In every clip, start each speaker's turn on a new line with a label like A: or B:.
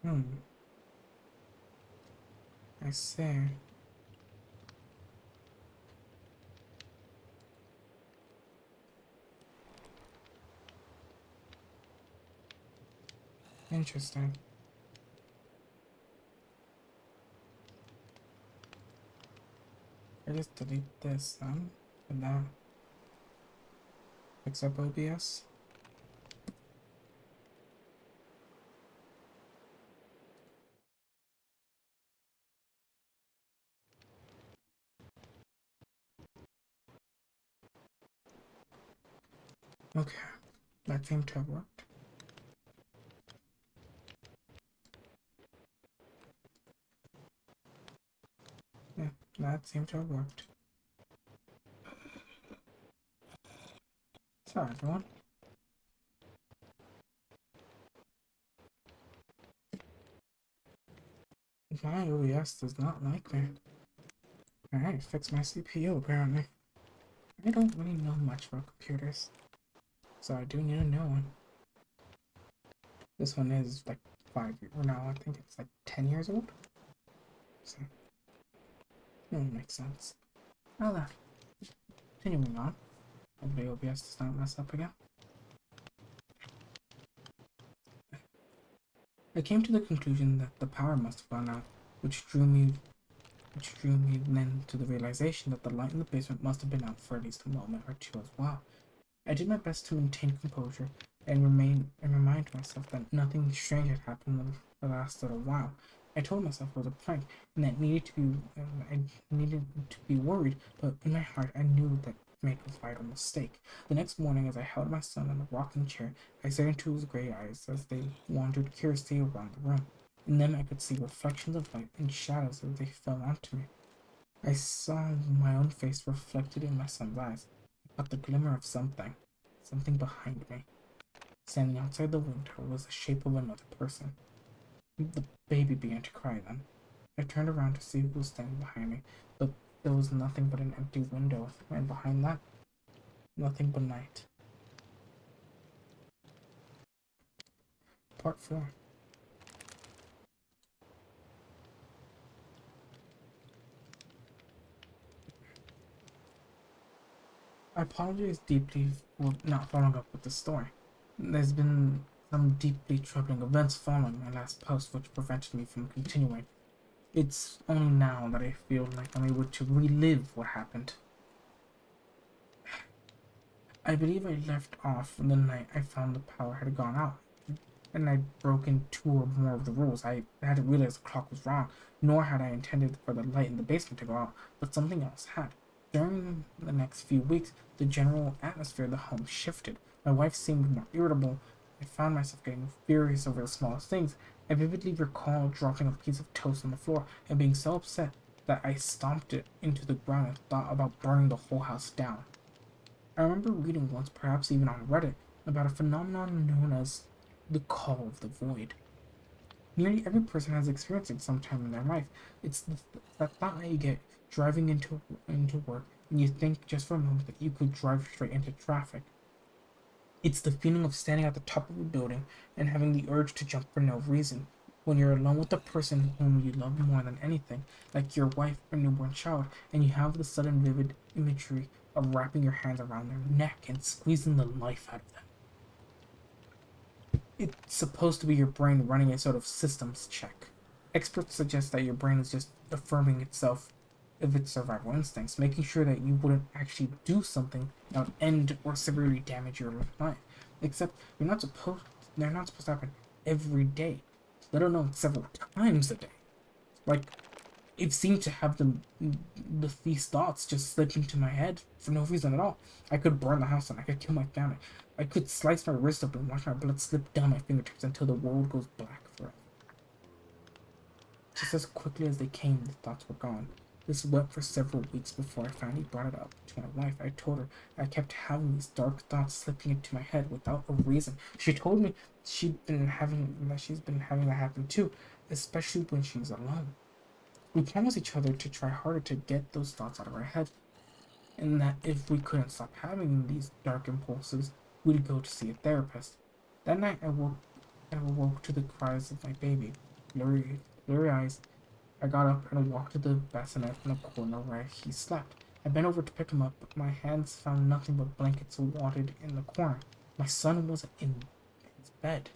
A: Hmm, I see. Interesting. I just delete this then, and that fix up OBS. Okay, that seemed to have worked. Yeah, that seemed to have worked. Sorry, everyone. My OBS does not like me. Alright, fix my CPU apparently. I don't really know much about computers, so I do need a new one. This one is like 5 years, or no, I think it's like 10 years old. So, it makes sense. Now then, continuing on. Hopefully OBS does not mess up again. I came to the conclusion that the power must have gone out, which drew me then to the realization that the light in the basement must have been out for at least a moment or two as well. I did my best to maintain composure and remind myself that nothing strange had happened in the last little while. I told myself it was a prank and that I needed to be worried, but in my heart I knew that make a vital mistake. The next morning, as I held my son in the rocking chair, I stared into his gray eyes as they wandered curiously around the room. In them I could see reflections of light and shadows as they fell onto me. I saw my own face reflected in my son's eyes. I caught the glimmer of something behind me. Standing outside the window was the shape of another person. The baby began to cry then. I turned around to see who was standing behind me, but there was nothing but an empty window, and behind that, nothing but night. Part 4. I apologize deeply for not following up with the story. There's been some deeply troubling events following my last post which prevented me from continuing. It's only now that I feel like I'm able to relive what happened. I believe I left off the night I found the power had gone out, and I'd broken two or more of the rules. I hadn't realized the clock was wrong, nor had I intended for the light in the basement to go out, but something else had. During the next few weeks, the general atmosphere of the home shifted. My wife seemed more irritable. I found myself getting furious over the smallest things. I vividly recall dropping a piece of toast on the floor and being so upset that I stomped it into the ground and thought about burning the whole house down. I remember reading once, perhaps even on Reddit, about a phenomenon known as the call of the void. Nearly every person has experienced it sometime in their life. It's that thought that you get driving into work and you think just for a moment that you could drive straight into traffic. It's the feeling of standing at the top of a building and having the urge to jump for no reason. When you're alone with the person whom you love more than anything, like your wife or newborn child, and you have the sudden vivid imagery of wrapping your hands around their neck and squeezing the life out of them. It's supposed to be your brain running a sort of systems check. Experts suggest that your brain is just affirming itself of its survival instincts, making sure that you wouldn't actually do something that would end or severely damage your life. Except they're not supposed to happen every day, let alone several times a day. Like, it seemed to have these thoughts just slip into my head for no reason at all. I could burn the house and I could kill my family. I could slice my wrist up and watch my blood slip down my fingertips until the world goes black forever. Just as quickly as they came, the thoughts were gone. This went for several weeks before I finally brought it up to my wife. I told her I kept having these dark thoughts slipping into my head without a reason. She told me she's been having that happen too, especially when she's alone. We promised each other to try harder to get those thoughts out of our head, and that if we couldn't stop having these dark impulses, we'd go to see a therapist. That night I woke to the cries of my baby. blurry, blurry eyes. I got up and walked to the bassinet in the corner where he slept. I bent over to pick him up, but my hands found nothing but blankets wadded in the corner. My son wasn't in his bed.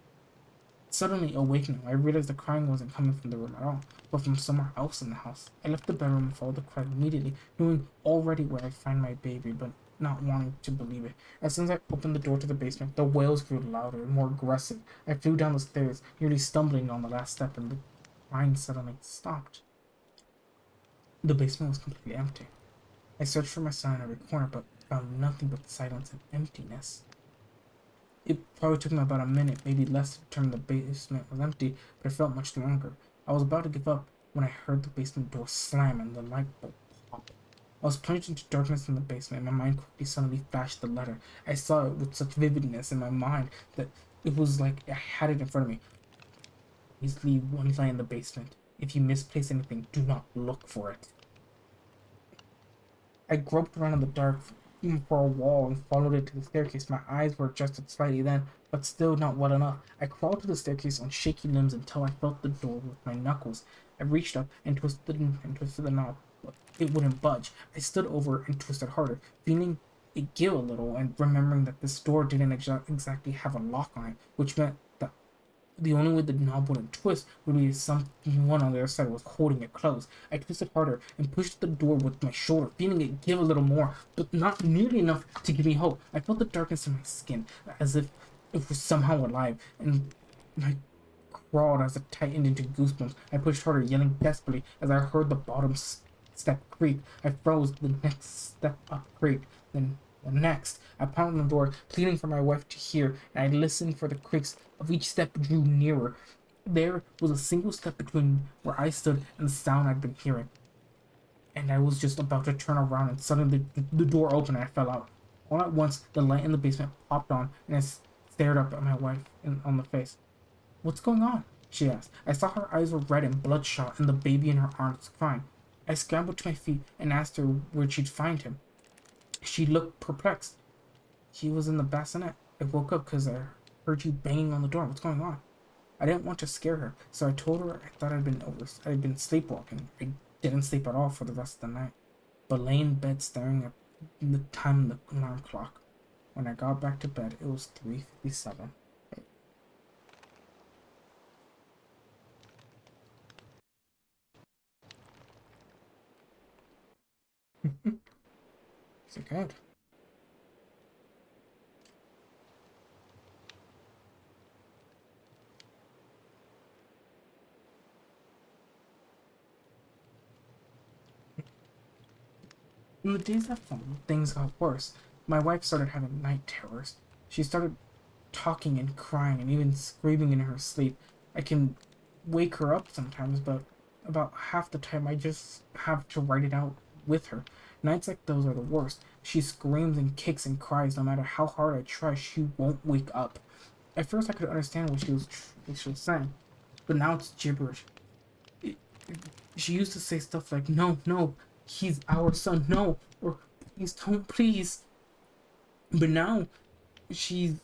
A: Suddenly awakening, I realized the crying wasn't coming from the room at all, but from somewhere else in the house. I left the bedroom and followed the cry immediately, knowing already where I'd find my baby, but not wanting to believe it. As soon as I opened the door to the basement, the wails grew louder and more aggressive. I flew down the stairs, nearly stumbling on the last step, and the crying suddenly stopped. The basement was completely empty. I searched for my son in every corner, but found nothing but silence and emptiness. It probably took me about a minute, maybe less, to determine the basement was empty, but it felt much longer. I was about to give up when I heard the basement door slam and the light bulb pop. I was plunged into darkness in the basement, and my mind quickly suddenly flashed the letter. I saw it with such vividness in my mind that it was like I had it in front of me. Please leave one line in the basement. If you misplace anything, do not look for it. I groped around in the dark for a wall and followed it to the staircase. My eyes were adjusted slightly then, but still not well enough. I crawled to the staircase on shaky limbs until I felt the door with my knuckles. I reached up and twisted the knob, but it wouldn't budge. I stood over and twisted harder, feeling it give a little and remembering that this door didn't exactly have a lock on it, which meant that the only way the knob wouldn't twist would be if someone on the other side was holding it closed. I twisted harder and pushed the door with my shoulder, feeling it give a little more, but not nearly enough to give me hope. I felt the darkness in my skin, as if it was somehow alive, and I crawled as it tightened into goosebumps. I pushed harder, yelling desperately as I heard the bottom step creak. I froze. The next step up creaked. Then the next. I pounded on the door, pleading for my wife to hear, and I listened for the creaks of each step drew nearer. There was a single step between where I stood and the sound I'd been hearing, and I was just about to turn around, and suddenly the door opened and I fell out. All at once, the light in the basement popped on, and I stared up at my wife on the face. "What's going on?" she asked. I saw her eyes were red and bloodshot, and the baby in her arms was crying. I scrambled to my feet and asked her where she'd find him. She looked perplexed. "He was in the bassinet. I woke up because I heard you banging on the door. What's going on?" I didn't want to scare her, so I told her I thought I'd been sleepwalking. I didn't sleep at all for the rest of the night, but lay in bed staring at the time on the alarm clock. When I got back to bed, it was 3:57. Is it good? In the days that followed, things got worse. My wife started having night terrors. She started talking and crying and even screaming in her sleep. I can wake her up sometimes, but about half the time I just have to write it out with her. Nights like those are the worst. She screams and kicks and cries no matter how hard I try. She won't wake up. At first I could understand what she was saying, but now it's gibberish. It, she used to say stuff like, "No, no, he's our son, no," or "Please don't, please." But now she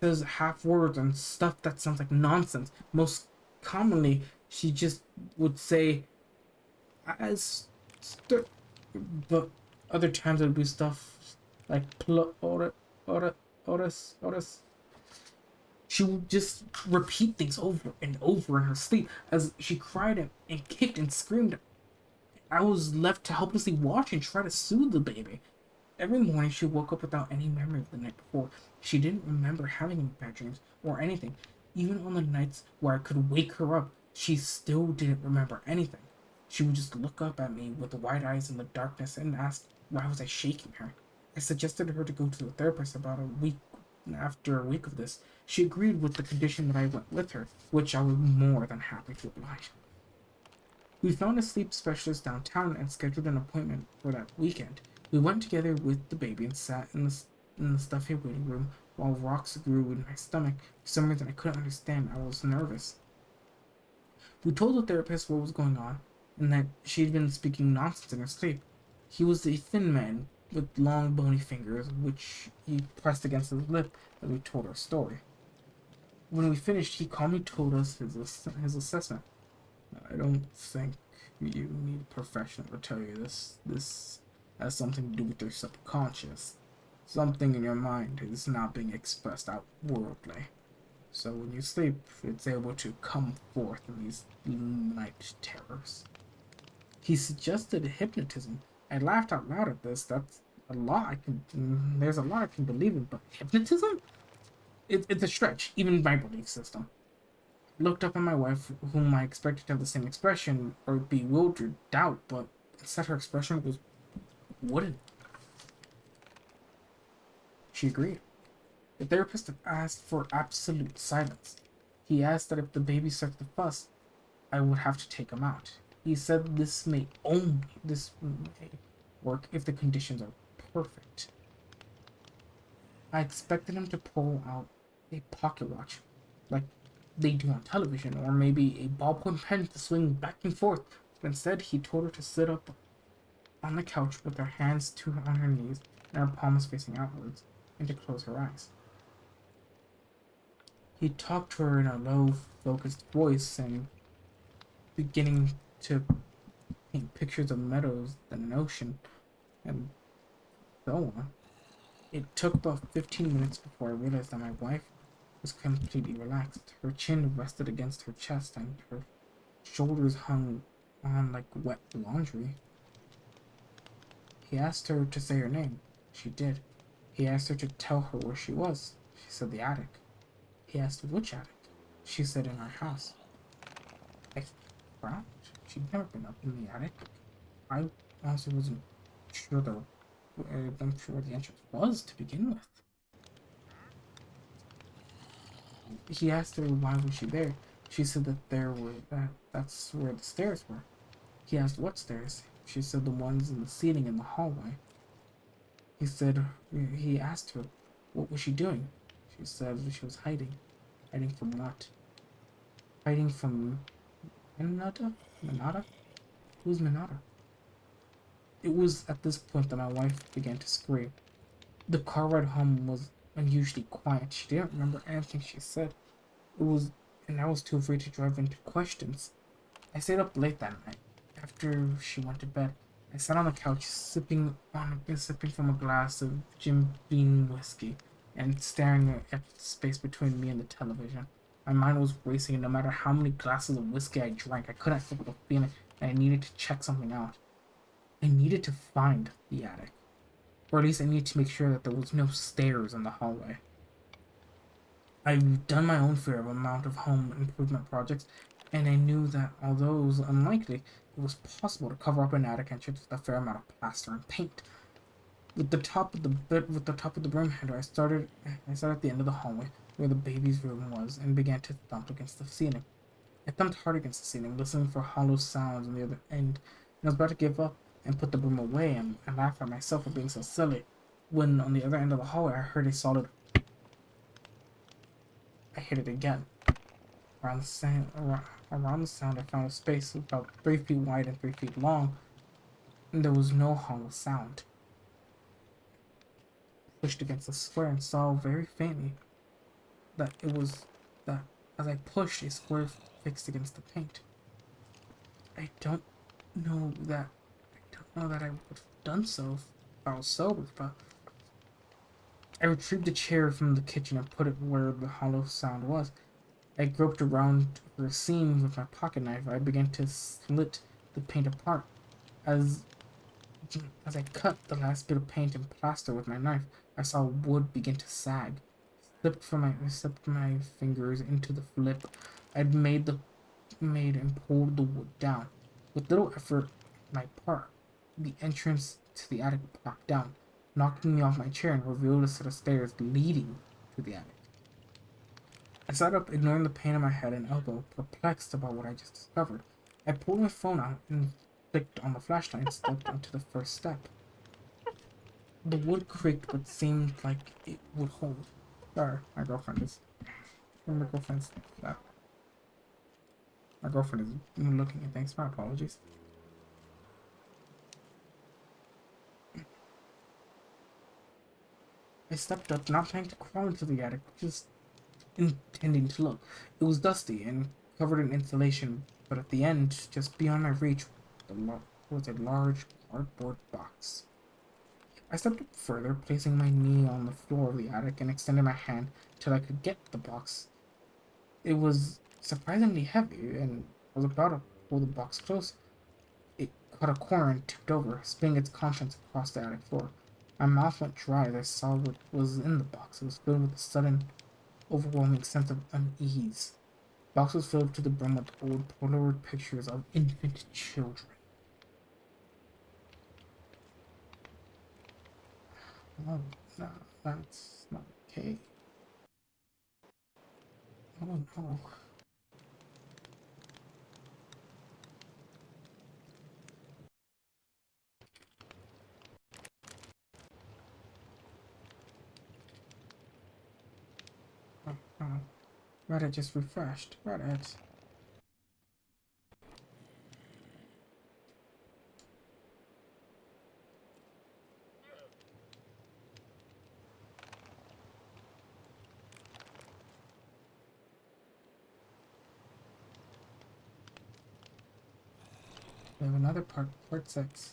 A: says half words and stuff that sounds like nonsense. Most commonly, she just would say, "as," but other times it would be stuff like ora, oras. She would just repeat things over and over in her sleep as she cried and kicked and screamed. I was left to helplessly watch and try to soothe the baby. Every morning she woke up without any memory of the night before. She didn't remember having any bad dreams or anything. Even on the nights where I could wake her up, she still didn't remember anything. She would just look up at me with wide eyes in the darkness and ask why was I shaking her. I suggested her to go to the therapist about a week. After a week of this, she agreed with the condition that I went with her, which I was more than happy to oblige. We found a sleep specialist downtown and scheduled an appointment for that weekend. We went together with the baby and sat in the stuffy waiting room while rocks grew in my stomach. For some reason I couldn't understand. I was nervous. We told the therapist what was going on and that she'd been speaking nonsense in her sleep. He was a thin man with long bony fingers, which he pressed against his lip as we told our story. When we finished, he calmly told us his assessment. I don't think you need a professional to tell you this. This has something to do with your subconscious. Something in your mind is not being expressed outwardly. So when you sleep, it's able to come forth in these night terrors. He suggested hypnotism. I laughed out loud at this. That's a lot I can. There's a lot I can believe in, but hypnotism? It's a stretch, even my belief system. Looked up at my wife, whom I expected to have the same expression, or bewildered doubt, but instead her expression was wooden. She agreed. The therapist asked for absolute silence. He asked that if the baby started to fuss, I would have to take him out. He said this may work if the conditions are perfect. I expected him to pull out a pocket watch, like they do on television, or maybe a ballpoint pen to swing back and forth. But instead, he told her to sit up on the couch with her hands on her knees and her palms facing outwards, and to close her eyes. He talked to her in a low, focused voice and beginning to paint pictures of meadows and an ocean and so on. It took about 15 minutes before I realized that my wife was completely relaxed. Her chin rested against her chest and her shoulders hung on like wet laundry. He asked her to say her name. She did. He asked her to tell her where she was. She said the attic. He asked which attic. She said in our house. I frowned. She'd never been up in the attic. I honestly wasn't sure though. I'm sure where the entrance was to begin with. He asked her why was she there. She said that's where the stairs were. He asked what stairs. She said the ones in the ceiling in the hallway. He said he asked her what was she doing. She said she was hiding. Hiding from what? Hiding from Minata? Minata? Who's Minata? It was at this point that my wife began to scream. The car ride home was unusually quiet. She didn't remember anything she said. It was, and I was too afraid to drive into questions. I stayed up late that night. After she went to bed, I sat on the couch sipping from a glass of Jim Beam whiskey and staring at the space between me and the television. My mind was racing, and no matter how many glasses of whiskey I drank, I couldn't help but feeling that I needed to check something out. I needed to find the attic, or at least I needed to make sure that there was no stairs in the hallway. I've done my own fair amount of home improvement projects, and I knew that although it was unlikely, it was possible to cover up an attic entrance with a fair amount of plaster and paint. With the top of the broom handle, I started at the end of the hallway where the baby's room was and began to thump against the ceiling. I thumped hard against the ceiling, listening for hollow sounds on the other end, and I was about to give up and put the broom away and laugh at myself for being so silly, when on the other end of the hallway I heard a solid. I hit it again. Around the sound, I found a space about 3 feet wide and 3 feet long, and there was no hollow sound. I pushed against the square and saw very faintly that it was that as I pushed, a square fixed against the paint. I don't know that I don't know that I would have done so if I was sober, but I retrieved the chair from the kitchen and put it where the hollow sound was. I groped around for a seam with my pocket knife. I began to slit the paint apart. As as I cut the last bit of paint and plaster with my knife, I saw wood begin to sag. I slipped my fingers into the flip I'd made and pulled the wood down. With little effort on my part, the entrance to the attic blocked down, knocking me off my chair and revealed a set of stairs leading to the attic. I sat up, ignoring the pain in my head and elbow, perplexed about what I just discovered. I pulled my phone out and clicked on the flashlight and stepped onto the first step. The wood creaked but seemed like it would hold. Sorry, my girlfriend is. My girlfriend's. Uh, my girlfriend is looking at things. My apologies. I stepped up, not trying to crawl into the attic, just intending to look. It was dusty and covered in insulation, but at the end, just beyond my reach, was a large cardboard box. I stepped up further, placing my knee on the floor of the attic and extended my hand till I could get the box. It was surprisingly heavy, and I was about to pull the box close. It caught a corner and tipped over, spilling its contents across the attic floor. My mouth went dry as I saw what was in the box. It was filled with a sudden, overwhelming sense of unease. The box was filled to the brim with old Polaroid pictures of infant children. Oh, no, that's not okay. Oh no. Oh, no. Reddit just refreshed. Reddit. We have another part 6.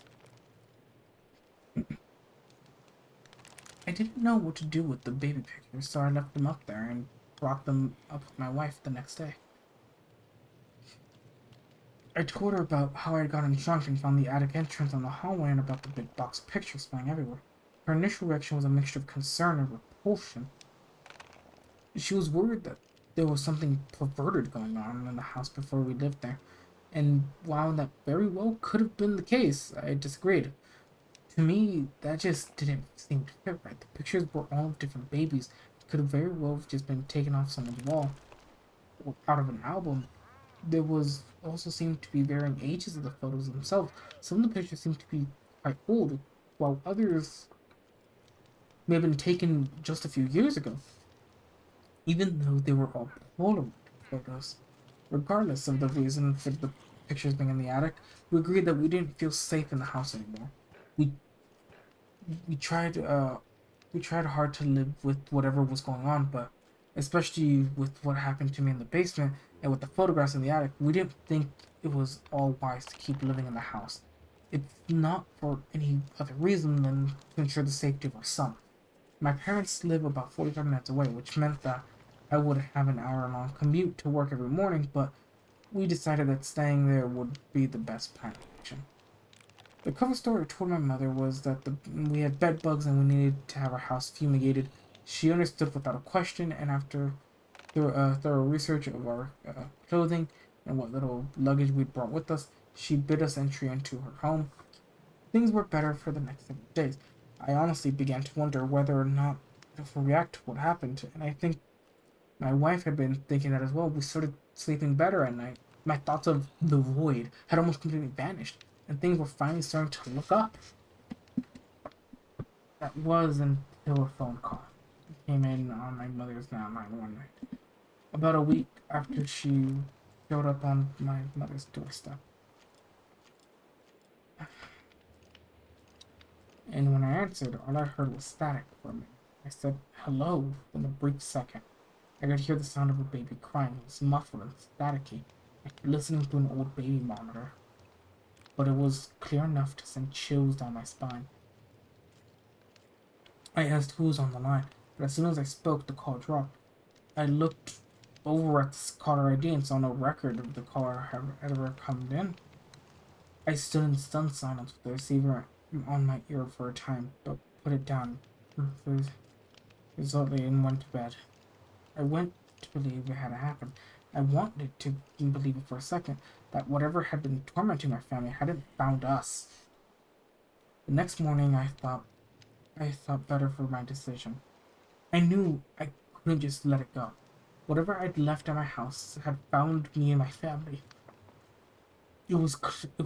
A: I didn't know what to do with the baby pictures, so I left them up there and brought them up with my wife the next day. I told her about how I had gotten drunk and found the attic entrance on the hallway and about the big box of pictures flying everywhere. Her initial reaction was a mixture of concern and repulsion. She was worried that there was something perverted going on in the house before we lived there, and while that very well could have been the case, I disagreed. To me, that just didn't seem to fit right. The pictures were all of different babies. It could have very well just been taken off someone's wall or out of an album. There was also seemed to be varying ages of the photos themselves. Some of the pictures seemed to be quite old, while others may have been taken just a few years ago, even though they were all Polaroid photos. Regardless of the reason for the pictures being in the attic, we agreed that we didn't feel safe in the house anymore. We we tried we tried hard to live with whatever was going on, but especially with what happened to me in the basement and with the photographs in the attic, we didn't think it was all wise to keep living in the house. It's not for any other reason than to ensure the safety of our son. My parents live about 45 minutes away, which meant that I would have an hour-long commute to work every morning, but we decided that staying there would be the best plan of action. The cover story I told my mother was that we had bed bugs and we needed to have our house fumigated. She understood without a question, and after thorough research of our clothing and what little luggage we'd brought with us, she bid us entry into her home. Things were better for the next several days. I honestly began to wonder whether or not if we react to what happened, and I think my wife had been thinking that as well. We started sleeping better at night. My thoughts of the void had almost completely vanished, and things were finally starting to look up. That was until a phone call came in on my mother's landline one night. About a week after she showed up on my mother's doorstep. And when I answered, all I heard was static for a minute. I said hello in a brief second. I could hear the sound of a baby crying. It was muffled and staticky, like listening to an old baby monitor. But it was clear enough to send chills down my spine. I asked who was on the line, but as soon as I spoke, the call dropped. I looked over at the caller ID and saw no record of the caller had ever come in. I stood in stunned silence with the receiver on my ear for a time, but put it down resolutely and went to bed. I went to believe it had happened. I wanted to believe it for a second that whatever had been tormenting my family hadn't found us. The next morning, I thought better for my decision. I knew I couldn't just let it go. Whatever I'd left at my house had found me and my family. It was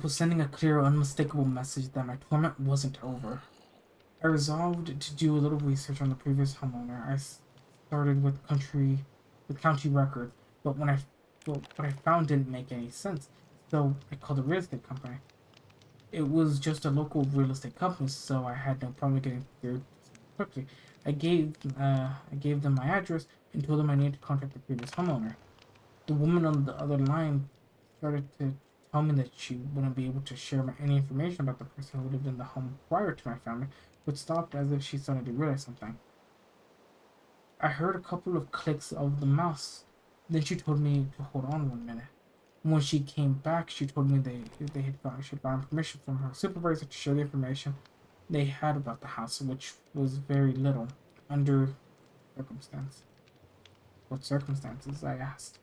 A: sending a clear, unmistakable message that my torment wasn't over. I resolved to do a little research on the previous homeowner. I started with county records, but what I found didn't make any sense. So I called a real estate company. It was just a local real estate company, so I had no problem getting through quickly. I gave them my address and told them I needed to contact the previous homeowner. The woman on the other line started to tell me that she wouldn't be able to share any information about the person who lived in the home prior to my family, but stopped as if she started to realize something. I heard a couple of clicks of the mouse. Then she told me to hold on 1 minute. When she came back, she told me she had gotten permission from her supervisor to share the information they had about the house, which was very little. Under circumstance. What circumstances? I asked.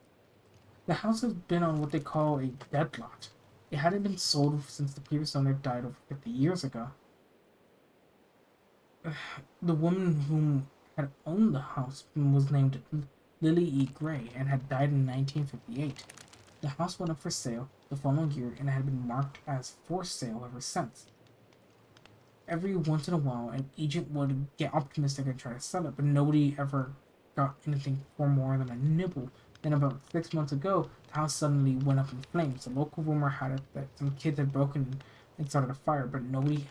A: The house has been on what they call a deadlot. It hadn't been sold since the previous owner died over 50 years ago. The woman who had owned the house was named Lily E. Gray and had died in 1958. The house went up for sale the following year and had been marked as for sale ever since. Every once in a while, an agent would get optimistic and try to sell it, but nobody ever got anything for more than a nibble. Then, about 6 months ago, the house suddenly went up in flames. The local rumor had it that some kids had broken in and started a fire, but nobody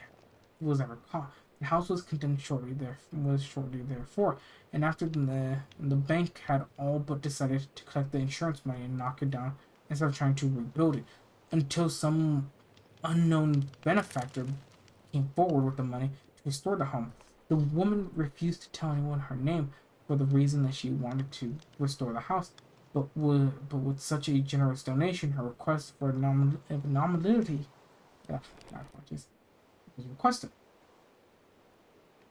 A: was ever caught. The house was condemned shortly therefore, and after the bank had all but decided to collect the insurance money and knock it down instead of trying to rebuild it, until some unknown benefactor came forward with the money to restore the home. The woman refused to tell anyone her name for the reason that she wanted to restore the house, but with such a generous donation, her request for nominality, my apologies, was requested.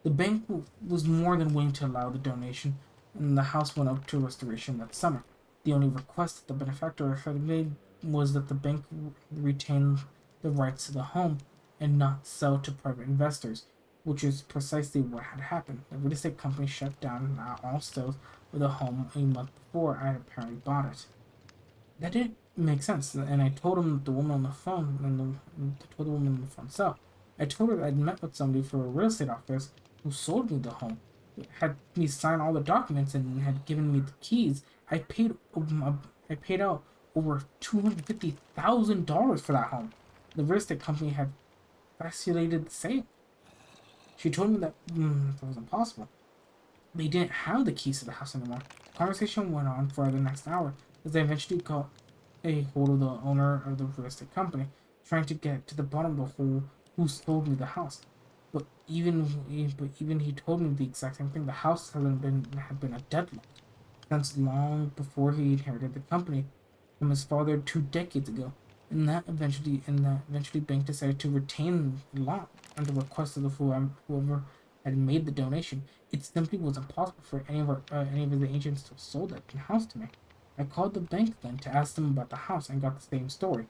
A: The bank was more than willing to allow the donation, and the house went up to restoration that summer. The only request that the benefactor had made was that the bank retain the rights to the home and not sell to private investors, which is precisely what had happened. The real estate company shut down all sales of the home a month before I had apparently bought it. That didn't make sense, and I told him the woman on the phone, and told the woman on the phone cell. I told her that I'd met with somebody for a real estate office who sold me the home, had me sign all the documents, and had given me the keys. I paid out over $250,000 for that home. The real estate company had facilitated the sale. She told me that was impossible. They didn't have the keys to the house anymore. The conversation went on for the next hour as I eventually got a hold of the owner of the real estate company, trying to get to the bottom of the who sold me the house. But even he told me the exact same thing. The house had been a deadlock since long before he inherited the company from his father 2 decades ago, and that eventually bank decided to retain the lot at the request of whoever had made the donation. It simply was impossible for any of the agents to have sold that house to me. I called the bank then to ask them about the house and got the same story,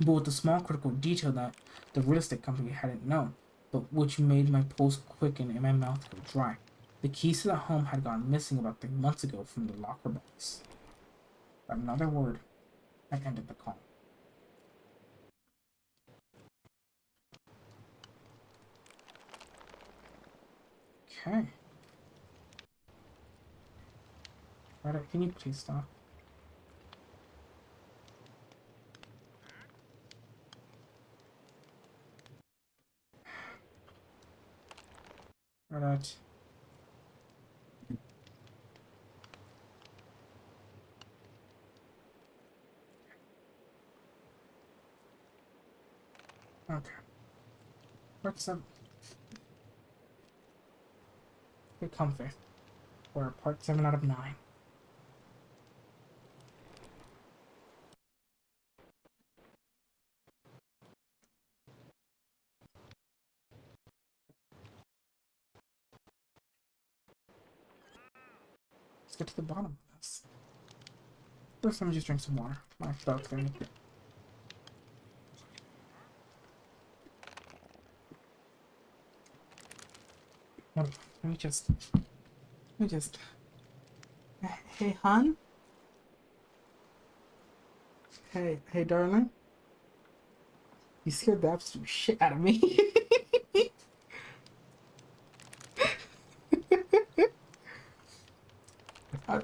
A: but with the small critical detail that the real estate company hadn't known, but which made my pulse quicken and my mouth go dry. The keys to the home had gone missing about 3 months ago from the locker box. Without another word, I ended the call. Okay. Alright, can you please stop? Alright. Okay. Part 7. Get comfy. We're part 7 out of 9. Let's get to the bottom of this. First, let me just drink some water. My throat's gonna get. Let me just. Let me just. Hey, hon? Hey, darling? You scared the absolute shit out of me. I,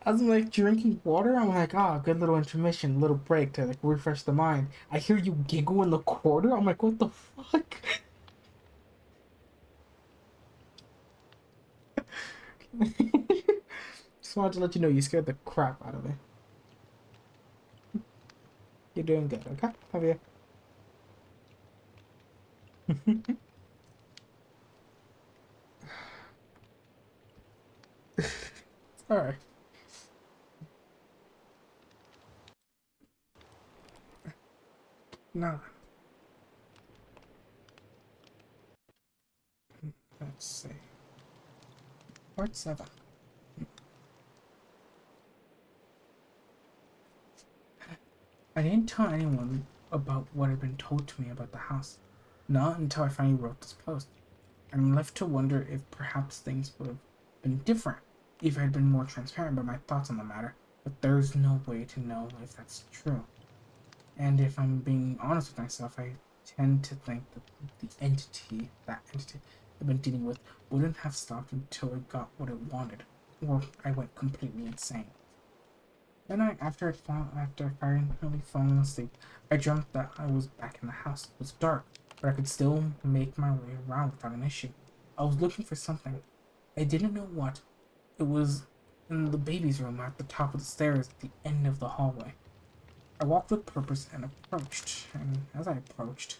A: as I'm like drinking water, I'm like, ah, good little intermission, little break to like refresh the mind. I hear you giggle in the corner. I'm like, what the fuck? Just wanted to let you know you scared the crap out of me. You're doing good, okay? Have you? Alright. Now, let's see. Part 7. I didn't tell anyone about what had been told to me about the house. Not until I finally wrote this post. I'm left to wonder if perhaps things would have been different if I had been more transparent about my thoughts on the matter, but there's no way to know if that's true. And if I'm being honest with myself, I tend to think that that entity I've been dealing with, wouldn't have stopped until it got what it wanted, or I went completely insane. That night, after finally falling asleep, I dreamt that I was back in the house. It was dark, but I could still make my way around without an issue. I was looking for something. I didn't know what. It was in the baby's room at the top of the stairs at the end of the hallway. I walked with purpose and approached, and as I approached,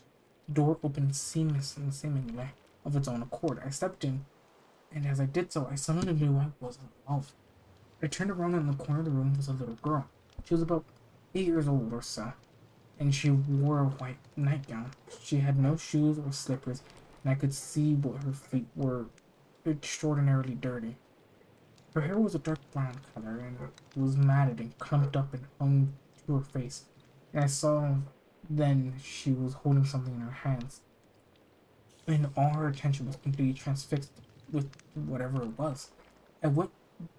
A: the door opened seemingly of its own accord. I stepped in, and as I did so, I suddenly knew I wasn't alone. I turned around, and in the corner of the room was a little girl. She was about 8 years old or so, and she wore a white nightgown. She had no shoes or slippers, and I could see what her feet were extraordinarily dirty. Her hair was a dark brown color, and it was matted and clumped up and hung to her face. And I saw then she was holding something in her hands, and all her attention was completely transfixed with whatever it was. I went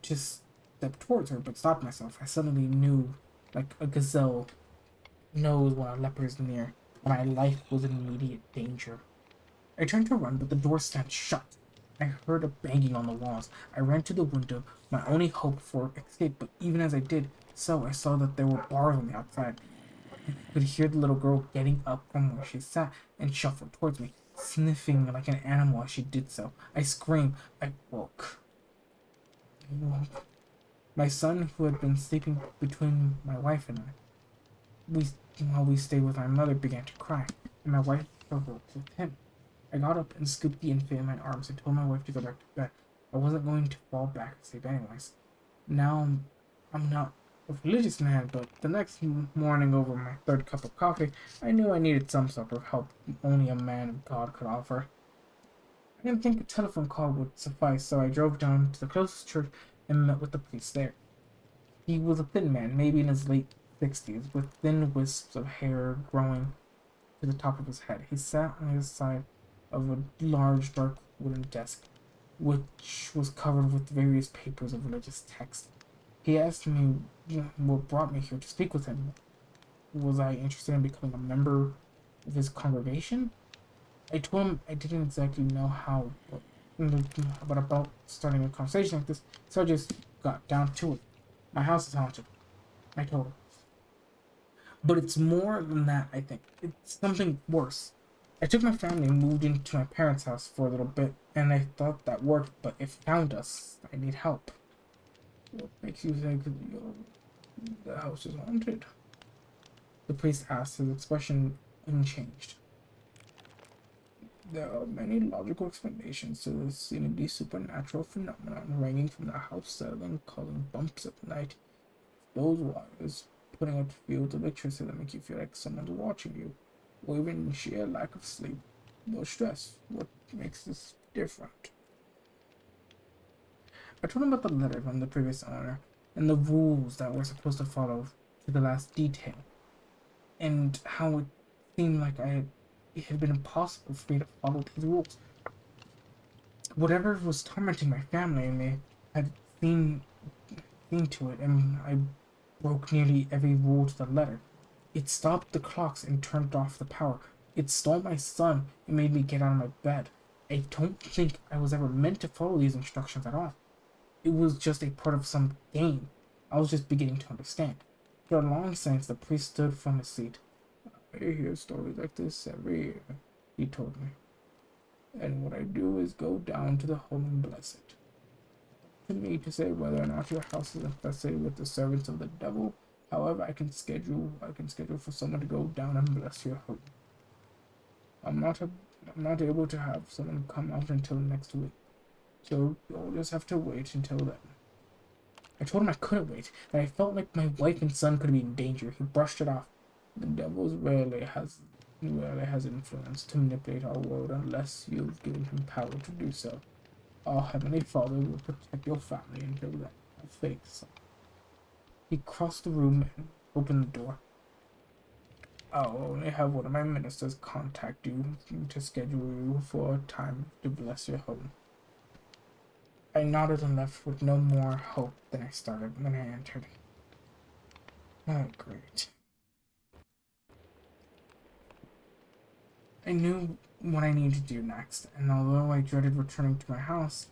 A: to step towards her, but stopped myself. I suddenly knew, like a gazelle knows when a leopard is near, my life was in immediate danger. I turned to run, but the door slammed shut. I heard a banging on the walls. I ran to the window, my only hope for escape, but even as I did so, I saw that there were bars on the outside. I could hear the little girl getting up from where she sat and shuffled towards me, sniffing like an animal as she did so. I screamed. I woke. I woke. My son, who had been sleeping between my wife and I, we, while we stayed with my mother, began to cry, and my wife struggled with him. I got up and scooped the infant in my arms and told my wife to go back to bed. I wasn't going to fall back asleep anyways. Now I'm not a religious man, but the next morning, over my third cup of coffee, I knew I needed some sort of help only a man of God could offer. I didn't think a telephone call would suffice, so I drove down to the closest church and met with the priest there. He was a thin man, maybe in his late 60s, with thin wisps of hair growing to the top of his head. He sat on his side of a large dark wooden desk, which was covered with various papers of religious text. He asked me what brought me here to speak with him. Was I interested in becoming a member of his congregation? I told him I didn't exactly know how, but about starting a conversation like this, so I just got down to it. My house is haunted, I told him. But it's more than that, I think. It's something worse. I took my family and moved into my parents' house for a little bit, and I thought that worked, but it found us. I need help. What makes you think the house is haunted? The priest asked, his expression unchanged. There are many logical explanations to this seemingly supernatural phenomenon, ranging from the house settling, causing bumps at night, those wires putting out fields of electricity that make you feel like someone's watching you, or even sheer lack of sleep or stress. What makes this different? I told him about the letter from the previous owner and the rules that we're supposed to follow to the last detail, and how it seemed like it had been impossible for me to follow these rules. Whatever was tormenting my family and me had seen seen to it, and I broke nearly every rule to the letter. It stopped the clocks and turned off the power. It stole my son and made me get out of my bed. I don't think I was ever meant to follow these instructions at all. It was just a part of some game. I was just beginning to understand. For a long since, the priest stood from his seat. I hear stories like this every year, he told me. And what I do is go down to the home and bless it. To me to say whether or not your house is infested with the servants of the devil, However, I can schedule for someone to go down and bless your home. I'm not a, I'm not able to have someone come out until next week, so you'll just have to wait until then. I told him I couldn't wait, that I felt like my wife and son could be in danger. He brushed it off. The devil rarely has influence to manipulate our world unless you've given him power to do so. Our Heavenly Father will protect your family until then. I think so. He crossed the room and opened the door. I'll only have one of my ministers contact you to schedule you for a time to bless your home. I nodded and left with no more hope than I started when I entered. Oh, great. I knew what I needed to do next, and although I dreaded returning to my house,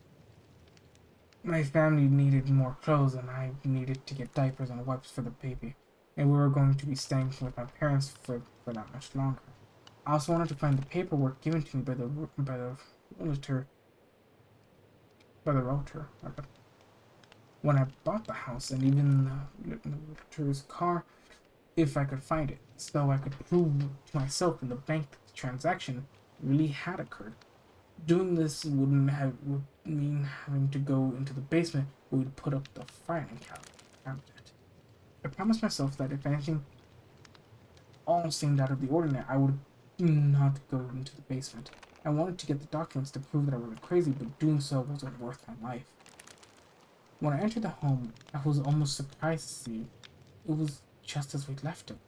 A: my family needed more clothes and I needed to get diapers and wipes for the baby, and we were going to be staying with my parents for that much longer. I also wanted to find the paperwork given to me by the realtor by the realtor when I bought the house, and even the realtor's car, if I could find it, so I could prove to myself in the bank that the transaction really had occurred. Doing this would mean having to go into the basement where we'd put up the filing cabinet. I promised myself that if anything all seemed out of the ordinary, I would not go into the basement. I wanted to get the documents to prove that I wasn't crazy, but doing so wasn't worth my life. When I entered the home, I was almost surprised to see it was just as we'd left it.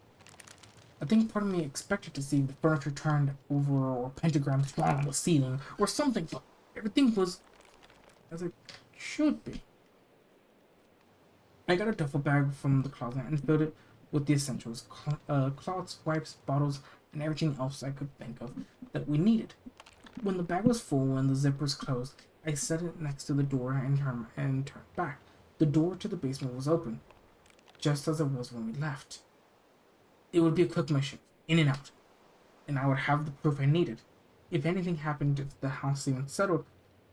A: I think part of me expected to see the furniture turned over or pentagrams drawn on the ceiling or something, but everything was as it should be. I got a duffel bag from the closet and filled it with the essentials: cloths, wipes, bottles, and everything else I could think of that we needed. When the bag was full and the zippers closed, I set it next to the door and turned back. The door to the basement was open, just as it was when we left. It would be a quick mission, in and out, and I would have the proof I needed. If anything happened, if the house even settled,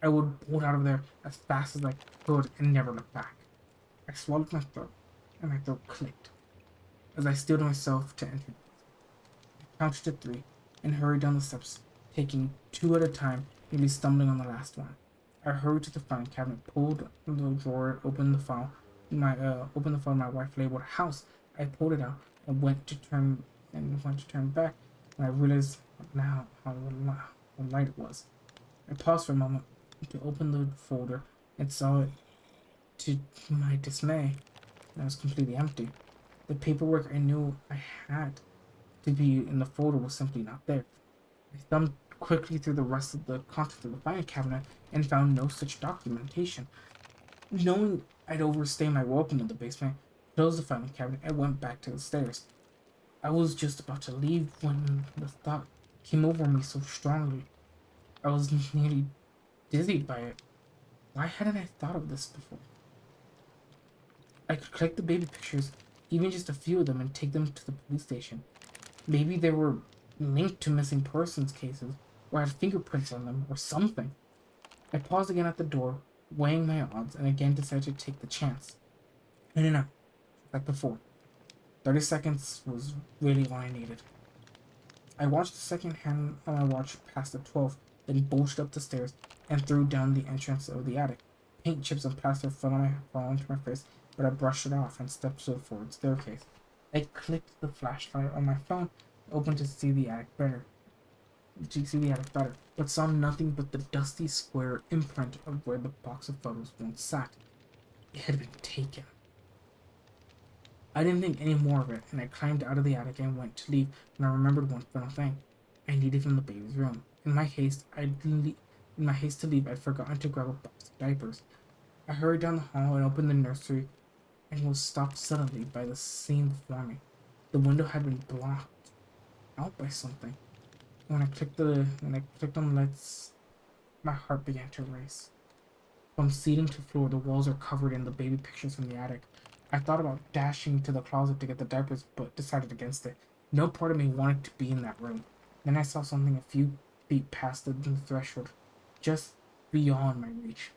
A: I would bolt out of there as fast as I could and never look back. I swallowed my throat, and my throat clicked as I steeled myself to enter. I counted to three and hurried down the steps, taking two at a time, nearly stumbling on the last one. I hurried to the filing cabinet, pulled the drawer, opened the file my wife labeled "house." I pulled it out and went to turn back when I realized now how light it was. I paused for a moment to open the folder and saw it, to my dismay, that it was completely empty. The paperwork I knew I had to be in the folder was simply not there. I thumbed quickly through the rest of the contents of the filing cabinet and found no such documentation. Knowing I'd overstayed my welcome in the basement, I closed the filing cabinet and went back to the stairs. I was just about to leave when the thought came over me so strongly. I was nearly dizzied by it. Why hadn't I thought of this before? I could collect the baby pictures, even just a few of them, and take them to the police station. Maybe they were linked to missing persons cases, or had fingerprints on them, or something. I paused again at the door, weighing my odds, and again decided to take the chance. In and out, like before. 30 seconds was really all I needed. I watched the second hand on my watch past the 12, then bolted up the stairs and threw down the entrance of the attic. Paint chips and plaster fell onto my face, but I brushed it off and stepped to the forward staircase. I clicked the flashlight on my phone, opened to see the attic better, but saw nothing but the dusty square imprint of where the box of photos once sat. It had been taken. I didn't think any more of it, and I climbed out of the attic and went to leave when I remembered one final thing. I needed from the baby's room. In my haste to leave, I'd forgotten to grab a box of diapers. I hurried down the hall and opened the nursery and was stopped suddenly by the scene before me. The window had been blocked out by something. When I clicked on the lights, my heart began to race. From ceiling to floor, the walls are covered in the baby pictures from the attic. I thought about dashing to the closet to get the diapers, but decided against it. No part of me wanted to be in that room. Then I saw something a few feet past the threshold, just beyond my reach.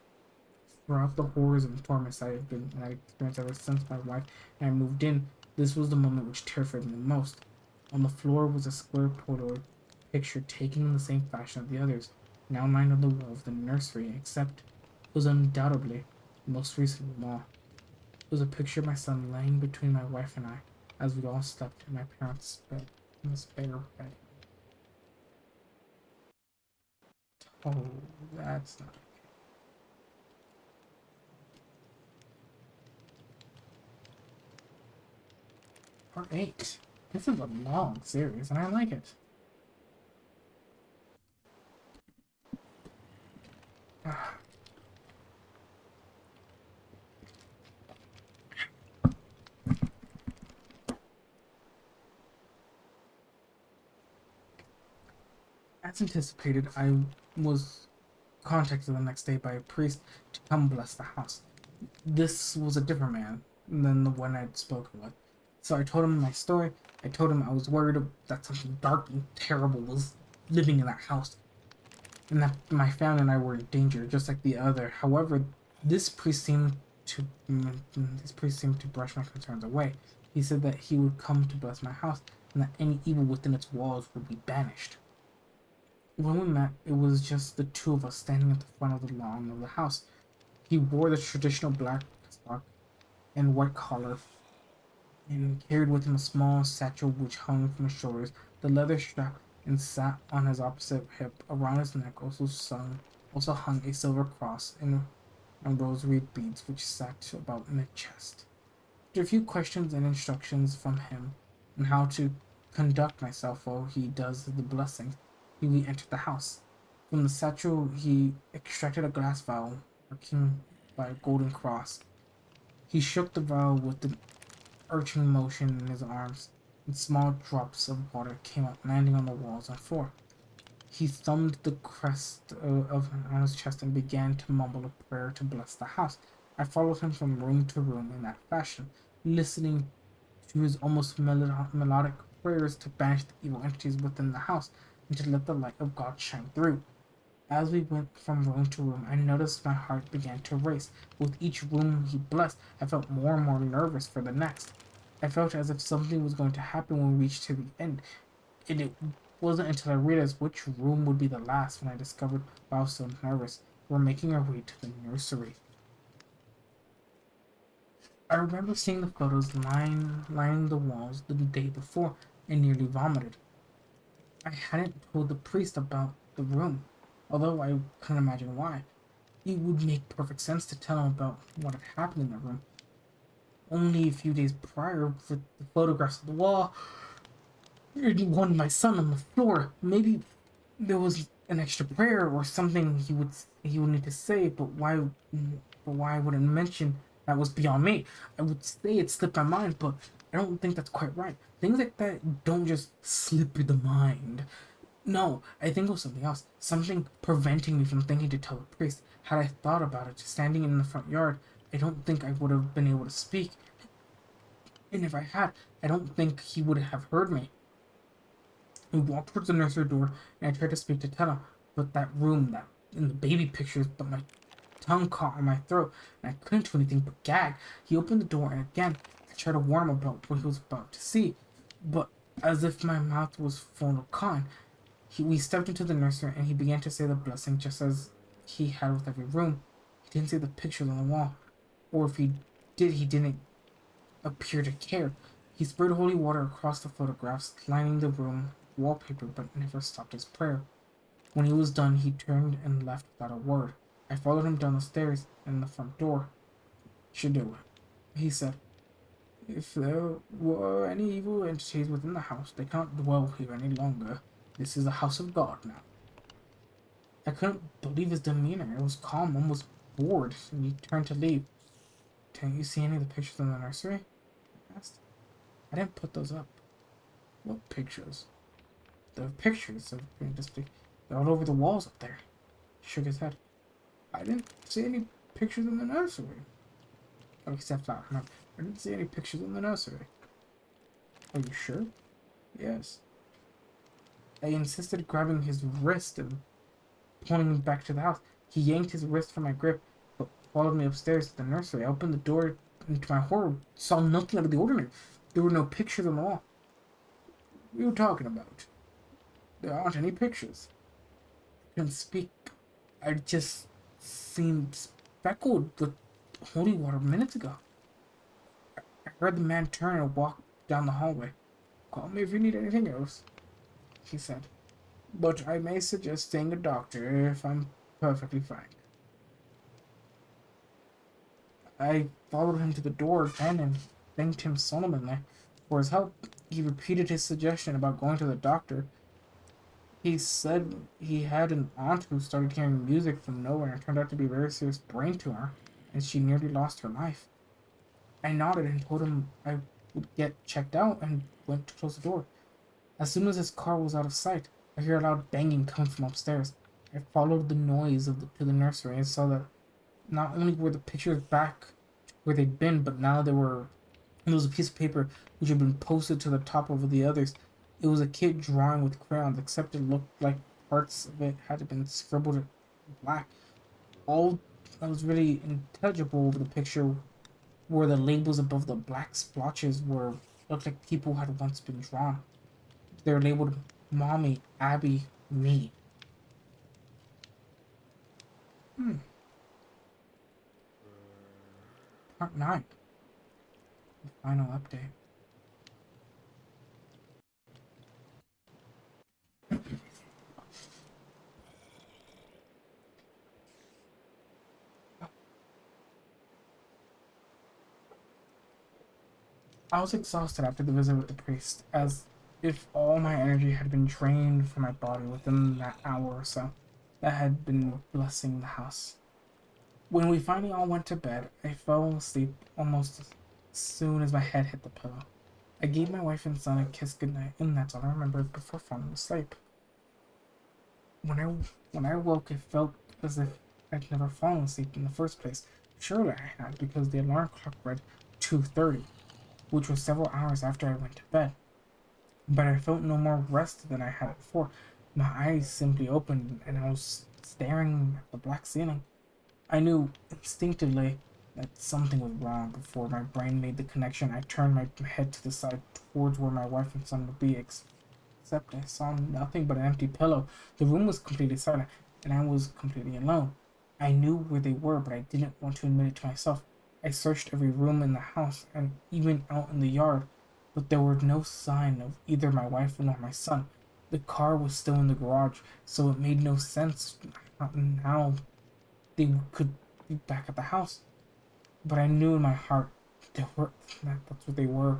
A: Throughout the horrors and torments I experienced ever since my wife and I moved in, This was the moment which terrified me most. On the floor was a square Polaroid picture taken in the same fashion as the others, now lying on the wall of the nursery, except it was undoubtedly the most recent of them all. It was a picture of my son laying between my wife and I, as we all slept in my parents' bed, in the spare bedroom. Oh, that's not part 8. This is a long series, and I like it. As anticipated, I was contacted the next day by a priest to come bless the house. This was a different man than the one I'd spoken with. So I told him my story. I told him I was worried that something dark and terrible was living in that house, and that my family and I were in danger, just like the other. However, this priest seemed to brush my concerns away. He said that he would come to bless my house, and that any evil within its walls would be banished. When we met, it was just the two of us standing at the front of the lawn of the house. He wore the traditional black stock and white collar, and carried with him a small satchel which hung from his shoulders. The leather strap and sat on his opposite hip. Around his neck also hung a silver cross and rosary beads which sat about mid-chest. After a few questions and instructions from him on how to conduct myself while he does the blessings, we entered the house. From the satchel he extracted a glass vial marking by a golden cross. He shook the vial with an arching motion in his arms, and small drops of water came out, landing on the walls and floor. He thumbed the crest on his chest and began to mumble a prayer to bless the house. I followed him from room to room in that fashion, listening to his almost melodic prayers to banish the evil entities within the house and to let the light of God shine through. As we went from room to room, I noticed my heart began to race. With each room he blessed, I felt more and more nervous for the next. I felt as if something was going to happen when we reached to the end, and it wasn't until I realized which room would be the last when I discovered why I was so nervous. We were making our way to the nursery. I remember seeing the photos lining the walls the day before and nearly vomited. I hadn't told the priest about the room, although I couldn't imagine why. It would make perfect sense to tell him about what had happened in the room. Only a few days prior, with the photographs of the wall, and one of my son on the floor. Maybe there was an extra prayer or something he would need to say, but why I wouldn't mention that was beyond me. I would say it slipped my mind, but I don't think that's quite right. Things like that don't just slip the mind. No, I think it was something else. Something preventing me from thinking to tell the priest. Had I thought about it, standing in the front yard, I don't think I would have been able to speak. And if I had, I don't think he would have heard me. We walked towards the nursery door, and I tried to speak to Tetta, but that room, that in the baby pictures, but my tongue caught in my throat, and I couldn't do anything but gag. He opened the door, and again, I tried to warn him about what he was about to see, but as if my mouth was full of cotton, we stepped into the nursery, and he began to say the blessing just as he had with every room. He didn't see the pictures on the wall, or if he did, he didn't appear to care. He sprayed holy water across the photographs, lining the room with wallpaper, but never stopped his prayer. When he was done, he turned and left without a word. I followed him down the stairs and the front door. Should do it, he said. If there were any evil entities within the house, they can't dwell here any longer. This is the house of God now. I couldn't believe his demeanor. It was calm, almost bored, and he turned to leave. Didn't you see any of the pictures in the nursery? I asked. I didn't put those up. What pictures? The pictures of being displayed. They're all over the walls up there. He shook his head. I didn't see any pictures in the nursery. Oh, he stepped out. No, I didn't see any pictures in the nursery. Are you sure? Yes. I insisted, grabbing his wrist and pulling him back to the house. He yanked his wrist from my grip, but followed me upstairs to the nursery. I opened the door, and to my horror, saw nothing out of the ordinary. There were no pictures on the wall. What are you talking about? There aren't any pictures. I couldn't speak. I just seemed speckled with holy water minutes ago. I heard the man turn and walk down the hallway. Call me if you need anything else, he said. But I may suggest seeing a doctor if I'm perfectly frank. I followed him to the door again and thanked him solemnly for his help. He repeated his suggestion about going to the doctor. He said he had an aunt who started hearing music from nowhere and turned out to be a very serious brain tumor, and she nearly lost her life. I nodded and told him I would get checked out and went to close the door. As soon as his car was out of sight, I heard a loud banging coming from upstairs. I followed the noise to the nursery and saw that not only were the pictures back where they'd been, but now there was a piece of paper which had been posted to the top of the others. It was a kid drawing with crayons, except it looked like parts of it had been scribbled in black. All that was really intelligible over the picture were the labels above the black splotches where looked like people had once been drawn. They were labeled Mommy, Abby, me. Hmm. Part 9. The final update. I was exhausted after the visit with the priest, as if all my energy had been drained from my body within that hour or so that had been blessing the house. When we finally all went to bed, I fell asleep almost as soon as my head hit the pillow. I gave my wife and son a kiss goodnight, and that's all I remember before falling asleep. When I when I woke, it felt as if I'd never fallen asleep in the first place. Surely I had, because the alarm clock read 2:30, which was several hours after I went to bed. But I felt no more rest than I had before. My eyes simply opened, and I was staring at the black ceiling. I knew instinctively that something was wrong before my brain made the connection. I turned my head to the side towards where my wife and son would be, except I saw nothing but an empty pillow. The room was completely silent, and I was completely alone. I knew where they were, but I didn't want to admit it to myself. I searched every room in the house and even out in the yard, but there were no sign of either my wife nor my son. The car was still in the garage, so it made no sense how they could be back at the house. But I knew in my heart they were that's what they were.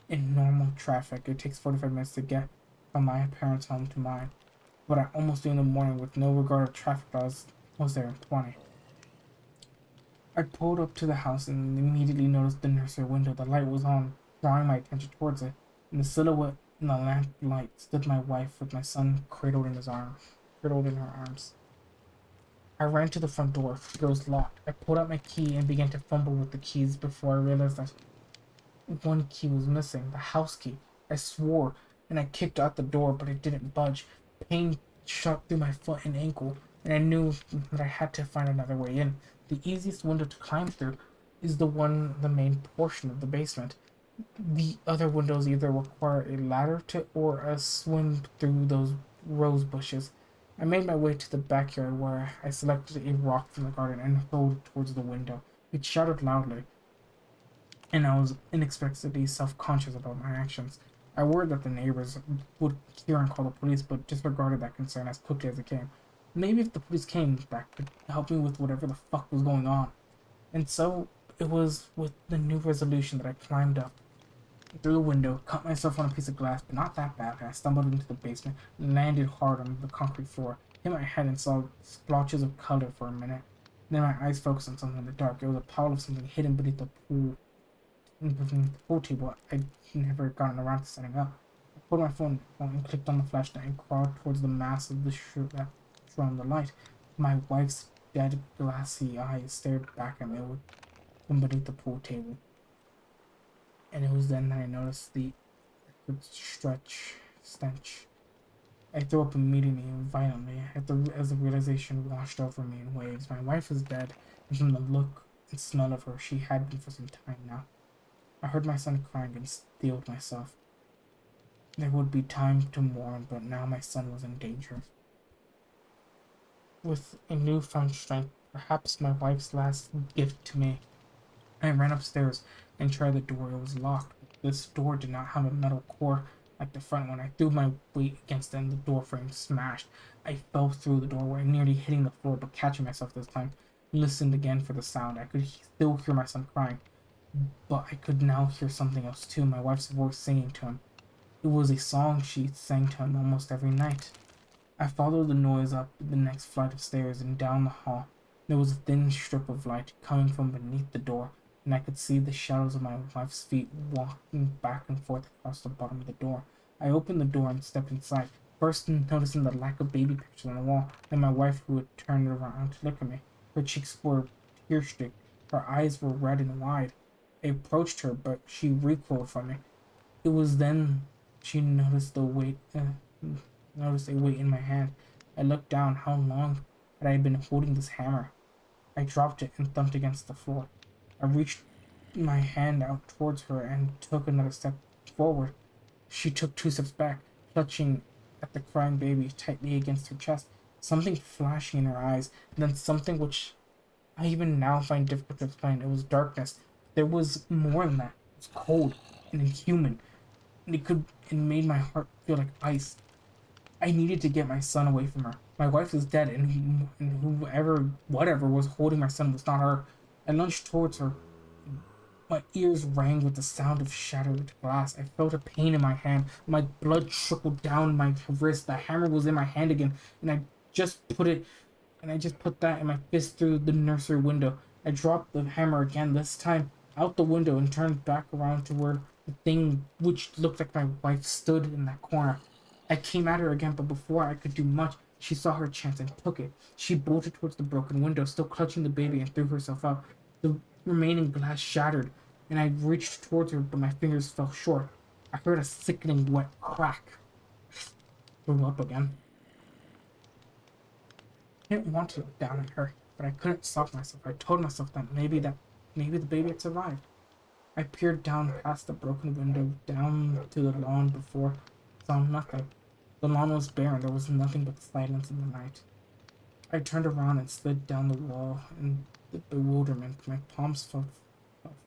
A: In normal traffic, it takes 45 minutes to get from my parents' home to mine. But at almost 3 in the morning, with no regard to traffic laws, I was there in 20. I pulled up to the house and immediately noticed the nursery window. The light was on, drawing my attention towards it. In the silhouette in the lamplight stood my wife with my son cradled in her arms. I ran to the front door. It was locked. I pulled out my key and began to fumble with the keys before I realized that one key was missing, the house key. I swore, and I kicked out the door, but it didn't budge. Pain shot through my foot and ankle, and I knew that I had to find another way in. The easiest window to climb through is the one in the main portion of the basement. The other windows either require a ladder to or a swim through those rose bushes. I made my way to the backyard where I selected a rock from the garden and hurled it towards the window. It shouted loudly, and I was unexpectedly self-conscious about my actions. I worried that the neighbors would hear and call the police, but disregarded that concern as quickly as it came. Maybe if the police came back, could help me with whatever the fuck was going on. And so it was with the new resolution that I climbed up through the window, cut myself on a piece of glass, but not that bad. I stumbled into the basement and landed hard on the concrete floor, hit my head and saw splotches of color for a minute. Then my eyes focused on something in the dark. It was a pile of something hidden beneath the pool table I'd never gotten around to setting up. I pulled my phone out and clicked on the flashlight and crawled towards the mass of the shirt that shone the light. My wife's dead, glassy eyes stared back at me from beneath the pool table. And it was then that I noticed the liquid stench. I threw up immediately and violently as the realization washed over me in waves. My wife was dead, and from the look and smell of her, she had been for some time now. I heard my son crying and steeled myself. There would be time to mourn, but now my son was in danger. With a newfound strength, perhaps my wife's last gift to me, I ran upstairs and tried the door. It was locked, but this door did not have a metal core like the front one. I threw my weight against it and the door frame smashed. I fell through the doorway, nearly hitting the floor, but catching myself this time. Listened again for the sound. I could still hear my son crying, but I could now hear something else too, my wife's voice singing to him. It was a song she sang to him almost every night. I followed the noise up the next flight of stairs and down the hall. There was a thin strip of light coming from beneath the door, and I could see the shadows of my wife's feet walking back and forth across the bottom of the door. I opened the door and stepped inside, first noticing the lack of baby pictures on the wall, then my wife who had turned around to look at me. Her cheeks were tear-streaked, her eyes were red and wide. I approached her, but she recoiled from me. It was then she noticed a weight in my hand. I looked down. How long had I been holding this hammer? I dropped it and thumped against the floor. I reached my hand out towards her and took another step forward. She took two steps back, clutching at the crying baby tightly against her chest, something flashing in her eyes, and then something which I even now find difficult to explain. It was darkness. There was more than that. It was cold and inhuman, and it made my heart feel like ice. I needed to get my son away from her. My wife was dead, and whoever, whatever, was holding my son was not her. I lunged towards her. My ears rang with the sound of shattered glass. I felt a pain in my hand. My blood trickled down my wrist. The hammer was in my hand again, and just put it I just put that in my fist through the nursery window. I dropped the hammer again, this time out the window, and turned back around to where the thing which looked like my wife stood in that corner. I came at her again, but before I could do much, she saw her chance and took it. She bolted towards the broken window, still clutching the baby, and threw herself out. The remaining glass shattered, and I reached towards her, but my fingers fell short. I heard a sickening wet crack. Threw up again. I didn't want to look down at her, but I couldn't stop myself. I told myself that maybe the baby had survived. I peered down past the broken window down to the lawn before saw nothing. The lawn was bare and there was nothing but silence in the night. I turned around and slid down the wall in the bewilderment. My palms fell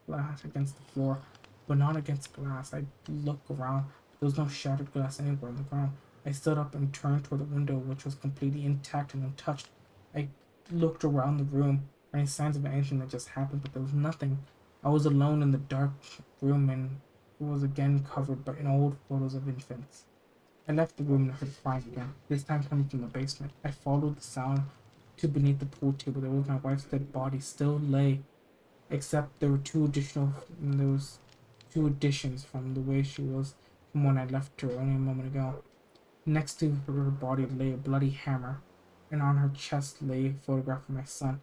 A: flat against the floor, but not against glass. I looked around, but there was no shattered glass anywhere on the ground. I stood up and turned toward the window, which was completely intact and untouched. I looked around the room for any signs of anything that just happened, but there was nothing. I was alone in the dark room, and it was again covered by old photos of infants. I left the room and heard crying again, this time coming from the basement. I followed the sound to beneath the pool table. There was my wife's dead body still lay, except there was two additions from the way she was from when I left her only a moment ago. Next to her body lay a bloody hammer, and on her chest lay a photograph of my son.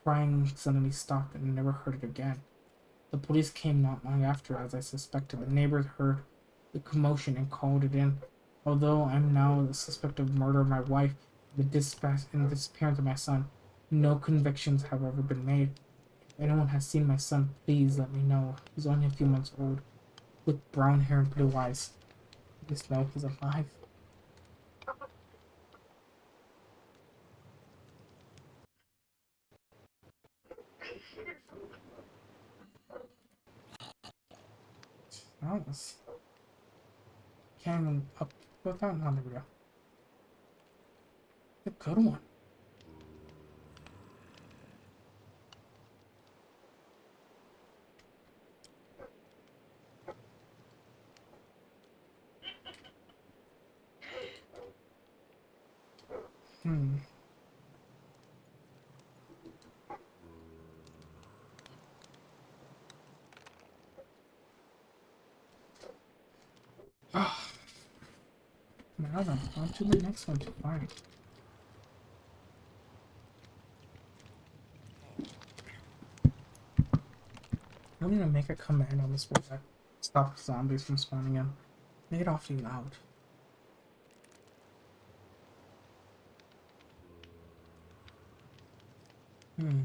A: Crying suddenly stopped and I never heard it again. The police came not long after, as I suspected. The neighbors heard the commotion and called it in. Although I'm now the suspect of murder of my wife and the disappearance of my son, no convictions have ever been made. If anyone has seen my son, please let me know. He's only a few months old, with brown hair and blue eyes. Just know he's alive. That was can't even up without. No, there we go. A good one. Hmm. Ah, now then, on to the next one to find. I'm gonna make a command on this website. Stop zombies from spawning in. Make it awfully loud. Hmm.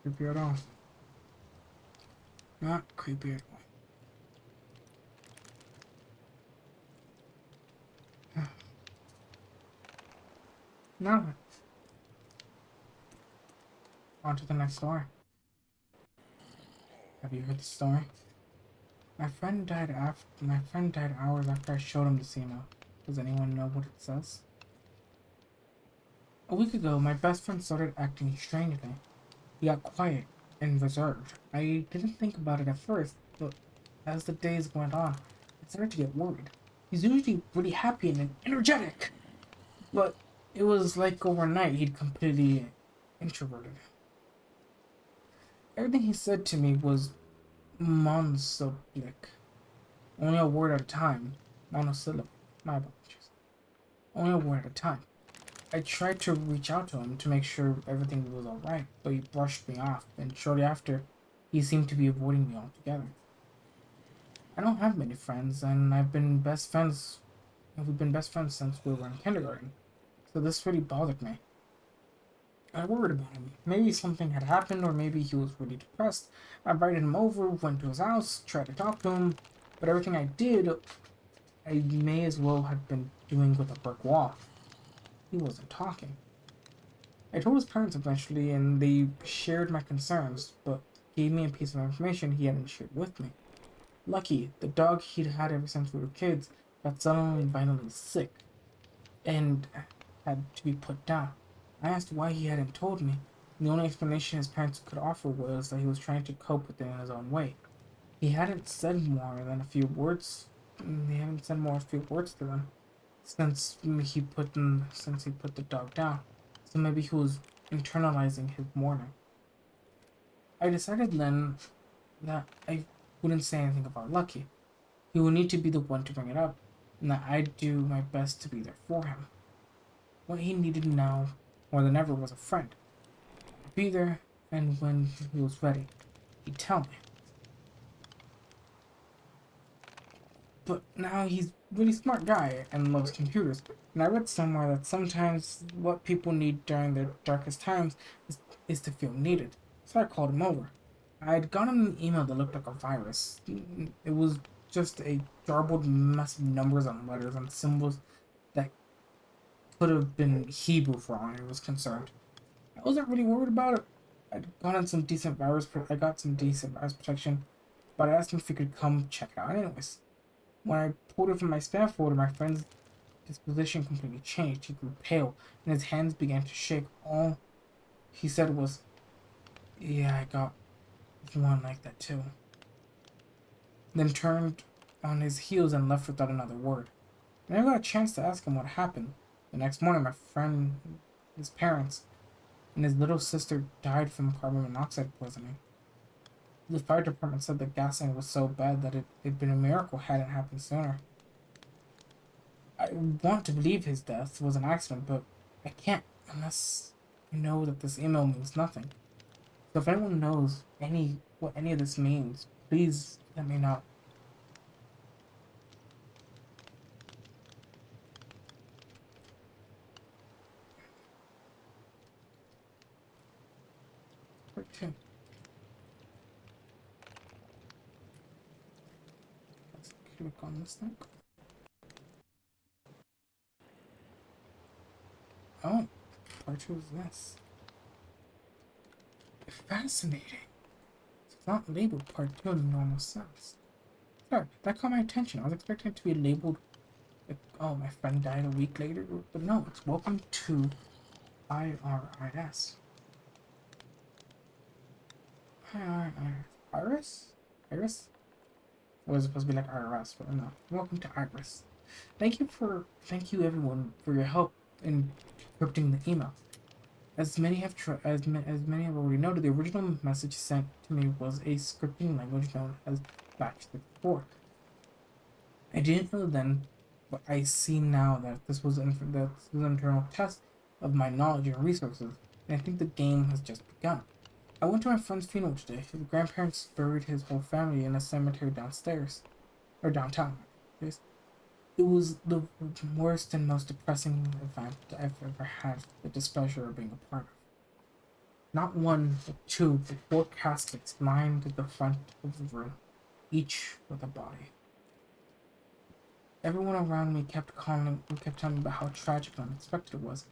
A: creepy at all. Not creepy at all. Now, on to the next story. Have you heard the story? My friend died hours after I showed him this email. Does anyone know what it says? A week ago, my best friend started acting strangely. He got quiet and reserved. I didn't think about it at first, but as the days went on, I started to get worried. He's usually really happy and energetic, but it was like overnight he'd completely introverted. Everything he said to me was monosyllabic, only a word at a time. Monosyllabic. My apologies. Only a word at a time. I tried to reach out to him to make sure everything was alright, but he brushed me off, and shortly after, he seemed to be avoiding me altogether. I don't have many friends, and we've been best friends since we were in kindergarten, so this really bothered me. I worried about him. Maybe something had happened, or maybe he was really depressed. I invited him over, went to his house, tried to talk to him, but everything I did, I may as well have been doing with a brick wall. He wasn't talking. I told his parents eventually, and they shared my concerns, but gave me a piece of information he hadn't shared with me. Lucky, the dog he'd had ever since we were kids got suddenly violently sick and had to be put down. I asked why he hadn't told me, and the only explanation his parents could offer was that he was trying to cope with it in his own way. He hadn't said more than a few words. They haven't said more than a few words to them since he put the dog down. So maybe he was internalizing his mourning. I decided then that I wouldn't say anything about Lucky. He would need to be the one to bring it up, and that I'd do my best to be there for him. What he needed now, more than ever, was a friend. I'd be there, and when he was ready, he'd tell me. But now he's a really smart guy and loves computers. And I read somewhere that sometimes what people need during their darkest times is to feel needed. So I called him over. I'd gotten an email that looked like a virus. It was just a garbled mess of numbers and letters and symbols that could have been Hebrew for all I was concerned. I wasn't really worried about it. I got some decent virus protection, but I asked him if he could come check it out anyways. When I pulled it from my spam folder, my friend's disposition completely changed. He grew pale, and his hands began to shake. All he said was, "Yeah, I got one like that too." Then turned on his heels and left without another word. I never got a chance to ask him what happened. The next morning, my friend, his parents, and his little sister died from carbon monoxide poisoning. The fire department said the gassing was so bad that it'd been a miracle had it happened sooner. I want to believe his death was an accident, but I can't unless I know that this email means nothing. So if anyone knows what any of this means, please let me know. Part two. Let's click on this thing. Oh, part two is this. Fascinating. It's not labeled part two in the normal sense. Sorry, that caught my attention. I was expecting it to be labeled like, oh, my friend died a week later, but no, it's welcome to IRIS. Iris? Iris? It was supposed to be like IRS, but no. Welcome to Iris. Thank you everyone for your help in encrypting the email. As many have already noted, the original message sent to me was a scripting language known as pt4. I didn't know then, but I see now that this was an internal test of my knowledge and resources, and I think the game has just begun. I went to my friend's funeral today. His grandparents buried his whole family in a cemetery downstairs, or downtown. It was the worst and most depressing event I've ever had the displeasure of being a part of. Not one, but two, but four caskets lined the front of the room, each with a body. Everyone around me kept telling me about how tragic and unexpected it was.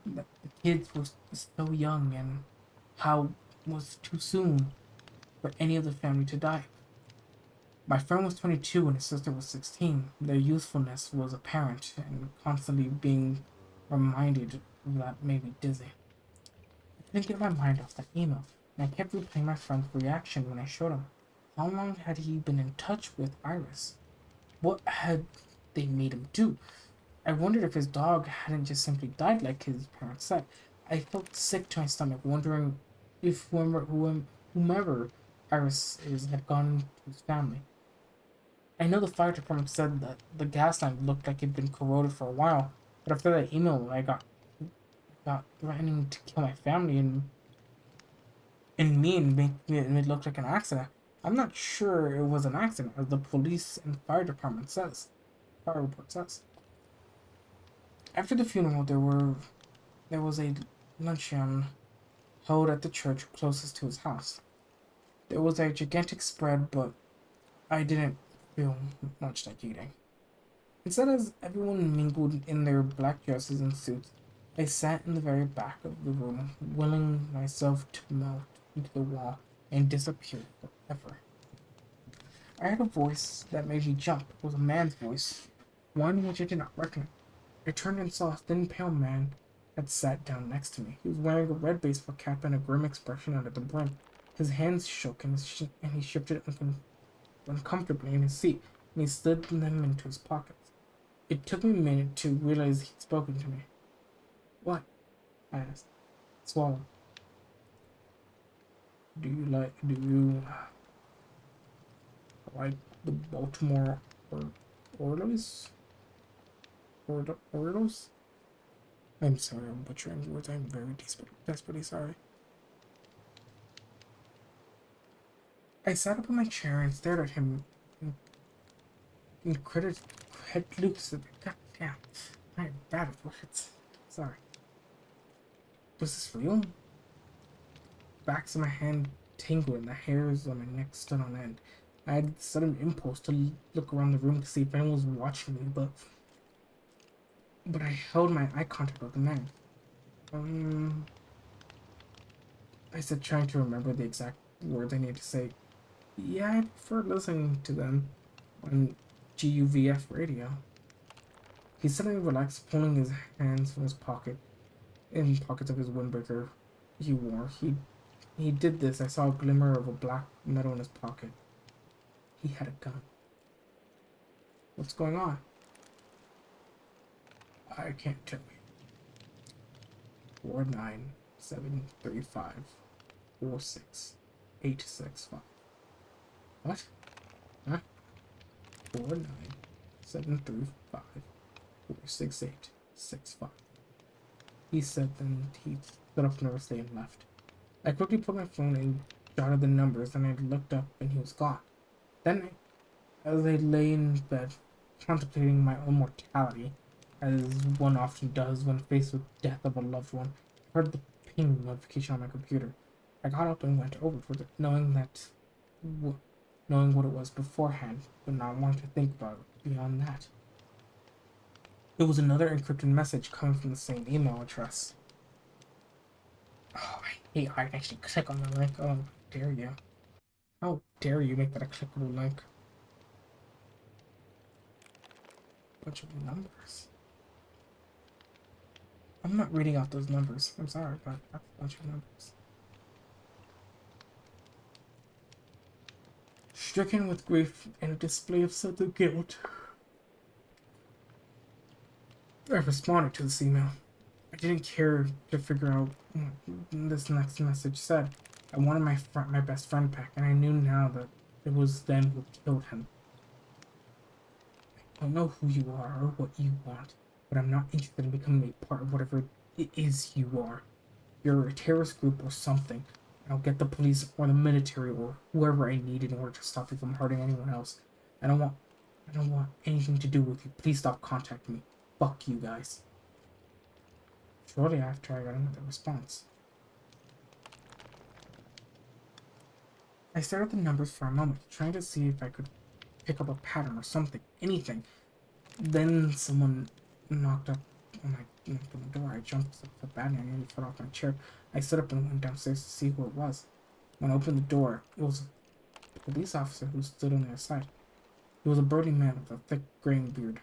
A: That the kids were so young and how it was too soon for any of the family to die. My friend was 22 and his sister was 16. Their youthfulness was apparent, and constantly being reminded of that made me dizzy. I couldn't get my mind off that email, and I kept replaying my friend's reaction when I showed him. How long had he been in touch with Iris? What had they made him do? I wondered if his dog hadn't just simply died like his parents said. I felt sick to my stomach, wondering if whomever Iris is had gone to his family. I know the fire department said that the gas line looked like it'd been corroded for a while, but after that email, I got threatening to kill my family and me and make it look like an accident. I'm not sure it was an accident, as the police and fire report says. After the funeral, there was a luncheon held at the church closest to his house. There was a gigantic spread, but I didn't feel much like eating. Instead, as everyone mingled in their black dresses and suits, I sat in the very back of the room, willing myself to melt into the wall and disappear forever. I heard a voice that made me jump. It was a man's voice, one which I did not recognize. I turned and saw a thin, pale man had sat down next to me. He was wearing a red baseball cap and a grim expression under the brim. His hands shook and he shifted uncomfortably in his seat, and he slid them into his pockets. It took me a minute to realize he'd spoken to me. What? I asked. Swallow. Do you like the Baltimore or Orioles? Orioles? I'm sorry, I'm butchering words. I'm very desperately sorry. I sat up in my chair and stared at him incredulously. God damn, I am bad at words. Sorry. Was this real? Backs of my hand tingled and the hairs on my neck stood on end. I had a sudden impulse to look around the room to see if anyone was watching me, but I held my eye contact with the man. Um, I said, trying to remember the exact words I needed to say. Yeah, I prefer listening to them on GUVF radio. He suddenly relaxed, pulling his hands from his pockets of his windbreaker he wore. He did this. I saw a glimmer of a black metal in his pocket. He had a gun. What's going on? I can't tell you. 49735 What? Huh? 49735 He said, then he stood up nervously and left. I quickly put my phone and jotted the numbers, and I looked up and he was gone. Then, as I lay in bed, contemplating my own mortality, as one often does when faced with death of a loved one, I heard the ping notification on my computer. I got up and went over to it, knowing what it was beforehand, but not wanting to think about it beyond that. It was another encrypted message coming from the same email address. Oh, I hate how I can actually click on the link. Oh, how dare you. How dare you make that a clickable link? Bunch of numbers. I'm not reading out those numbers. I'm sorry, but that's a bunch of numbers. Stricken with grief and a display of sense of guilt, I responded to this email. I didn't care to figure out what this next message said. I wanted my best friend back, and I knew now that it was them who killed him. I don't know who you are or what you want, but I'm not interested in becoming a part of whatever it is you are. You're a terrorist group or something. I'll get the police or the military or whoever I need in order to stop you from hurting anyone else. I don't want I don't want anything to do with you. Please stop contacting me. Fuck you guys. Shortly after, I got another response. I stared at the numbers for a moment, trying to see if I could pick up a pattern or something, anything. Then someone knocked up knocked on the door. I jumped up so badly I nearly fell off my chair. I stood up and went downstairs to see who it was. When I opened the door, it was a police officer who stood on the other side. He was a burly man with a thick graying beard.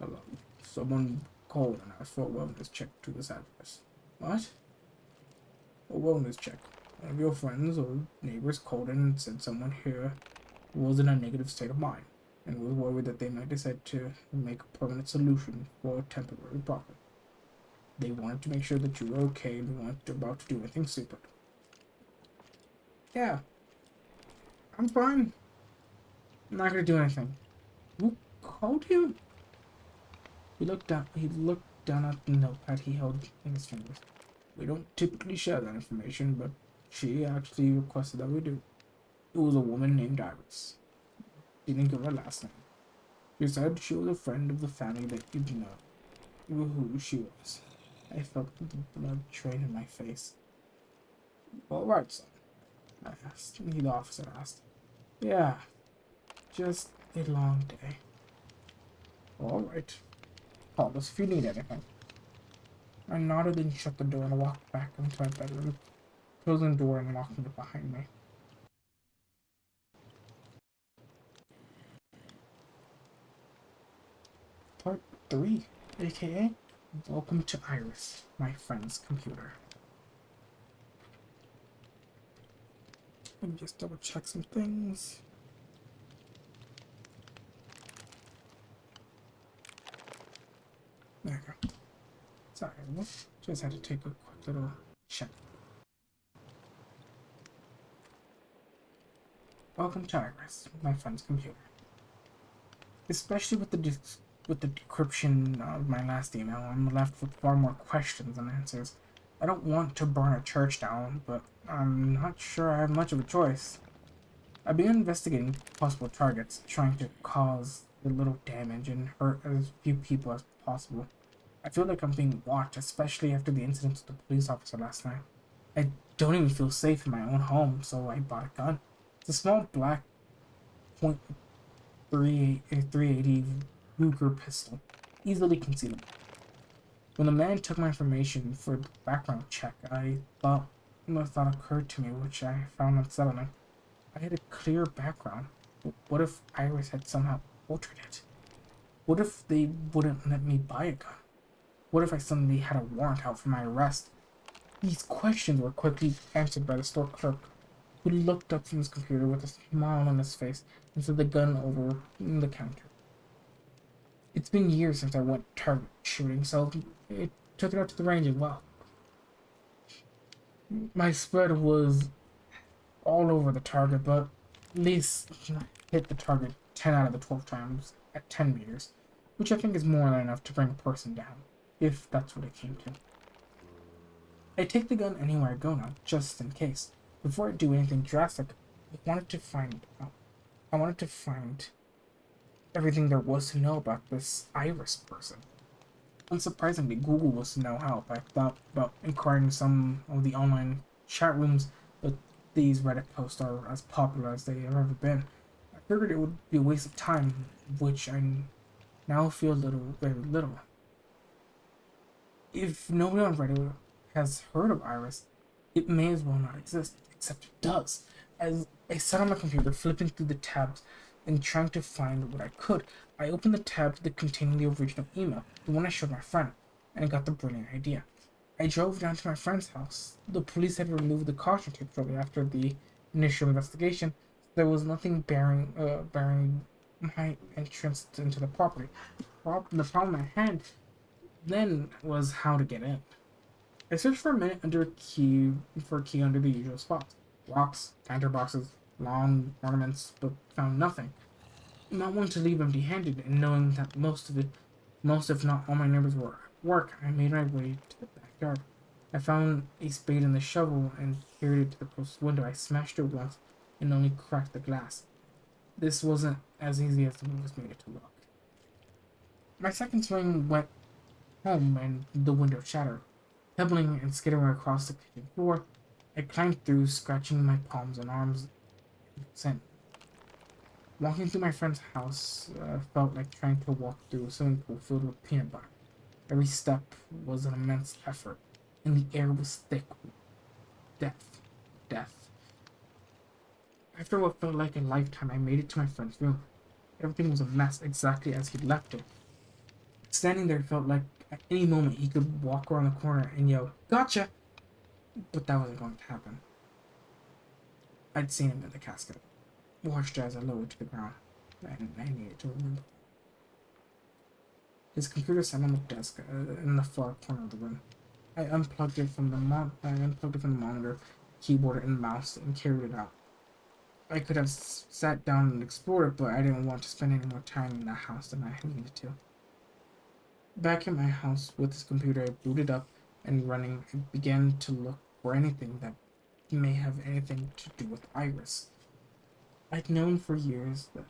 A: Hello. Someone called and asked for a wellness check to this address. What? A wellness check. One of your friends or neighbors called in and said someone here was in a negative state of mind and was worried that they might decide to make a permanent solution for a temporary problem. They wanted to make sure that you were okay and weren't about to do anything stupid. Yeah, I'm fine. I'm not gonna do anything. Who called you? He looked down at the notepad he held in his fingers. We don't typically share that information, but she actually requested that we do. It was a woman named Iris. Didn't give her last name. She said she was a friend of the family that you'd know who she was. I felt the blood drain in my face. All right, son, I asked. The officer asked. Yeah, just a long day. All right. Call us if you need anything. I nodded and shut the door and walked back into my bedroom, closing the door and locking it behind me. Part 3, aka Welcome to Iris, my friend's computer. Let me just double check some things. There we go. Sorry, just had to take a quick little check. Welcome to Iris, my friend's computer. Especially with the decryption of my last email, I'm left with far more questions than answers. I don't want to burn a church down, but I'm not sure I have much of a choice. I began investigating possible targets, trying to cause a little damage and hurt as few people as possible. I feel like I'm being watched, especially after the incident with the police officer last night. I don't even feel safe in my own home, so I bought a gun. It's a small black point .380 Ruger pistol, easily concealable. When the man took my information for the background check, a thought occurred to me, which I found unsettling. I had a clear background. But what if Iris had somehow altered it? What if they wouldn't let me buy a gun? What if I suddenly had a warrant out for my arrest? These questions were quickly answered by the store clerk, who looked up from his computer with a smile on his face and set the gun over the counter. It's been years since I went target shooting, so it took it out to the range as well. My spread was all over the target, but at least hit the target 10 out of the 12 times at 10 meters, which I think is more than enough to bring a person down, if that's what it came to. I take the gun anywhere I go now, just in case. Before I do anything drastic, I wanted to find everything there was to know about this Iris person. Unsurprisingly, Google was no help. I thought about inquiring some of the online chat rooms, but these Reddit posts are as popular as they have ever been. I figured it would be a waste of time, which I now feel very little. If nobody on Reddit has heard of Iris, it may as well not exist, except it does. As I sat on my computer, flipping through the tabs and trying to find what I could, I opened the tab that contained the original email, the one I showed my friend, and I got the brilliant idea. I drove down to my friend's house. The police had removed the caution tape shortly after the initial investigation. There was nothing bearing my entrance into the property. The problem I had then was how to get in. I searched for a minute for a key under the usual spots. Rocks, counter boxes, long ornaments, but found nothing. Not wanting to leave empty-handed, and knowing that most if not all my neighbors were at work, I made my way to the backyard. I found a spade and the shovel and carried it to the closest window. I smashed it once and only cracked the glass. This wasn't as easy as the movies made it to look. My second swing went home and the window shattered. Pebbling and skittering across the kitchen floor, I climbed through, scratching my palms and arms. Sent. Walking through my friend's house felt like trying to walk through a swimming pool filled with peanut butter. Every step was an immense effort, and the air was thick with death. Death. After what felt like a lifetime, I made it to my friend's room. Everything was a mess, exactly as he'd left it. Standing there felt like at any moment he could walk around the corner and yell, "Gotcha!" But that wasn't going to happen. I'd seen him in the casket, watched as I lowered to the ground, and I needed to remember. His computer sat on the desk in the far corner of the room. I unplugged it from the monitor, keyboard, and mouse, and carried it out. I could have sat down and explored it, but I didn't want to spend any more time in that house than I needed to. Back in my house with his computer, I booted up and running. I began to look for anything that may have anything to do with Iris. I'd known for years that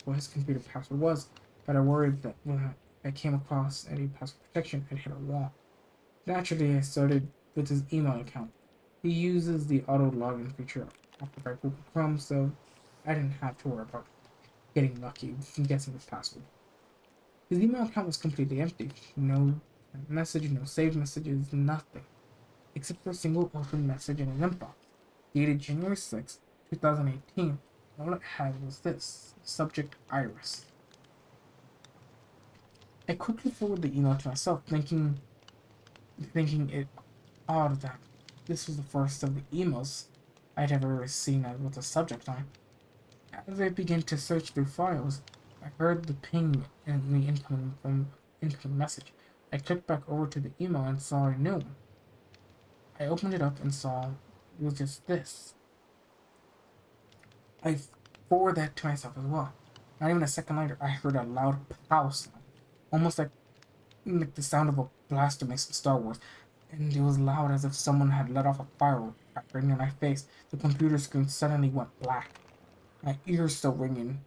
A: what his computer password was, but I worried that when I came across any password protection, I'd hit a wall. Naturally, I started with his email account. He uses the auto login feature offered by Google Chrome, so I didn't have to worry about getting lucky and guessing his password. His email account was completely empty. No message, no saved messages, nothing. Except for a single open message in his inbox, dated January 6, 2018. All it had was this subject Iris. I quickly forwarded the email to myself, thinking it odd that this was the first of the emails I'd ever seen with a subject line. As I began to search through files, I heard the ping in the incoming message. I clicked back over to the email and saw a new one. I opened it up and saw it was just this. I forwarded that to myself as well. Not even a second later, I heard a loud pow sound, almost like the sound of a blaster makes in Star Wars, and it was loud as if someone had let off a firework right near my face. The computer screen suddenly went black. My ears still ringing.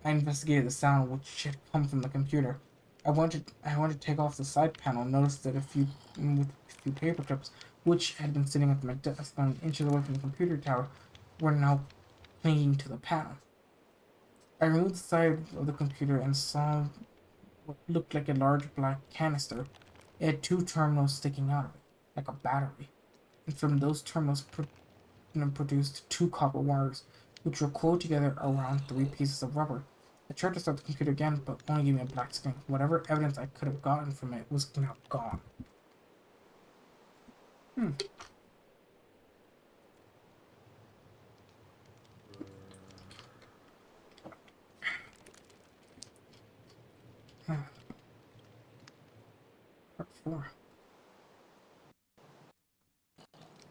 A: I investigated the sound, which had come from the computer. I wanted to take off the side panel, and noticed that a few paper clips, which had been sitting at my desk on inches away from the computer tower, were now clinging to the panel. I removed the side of the computer and saw what looked like a large black canister. It had two terminals sticking out of it, like a battery, and from those terminals produced two copper wires, which were coiled together around three pieces of rubber. I tried to start the computer again, but only gave me a black screen. Whatever evidence I could have gotten from it was now gone. Hmm. Part 4.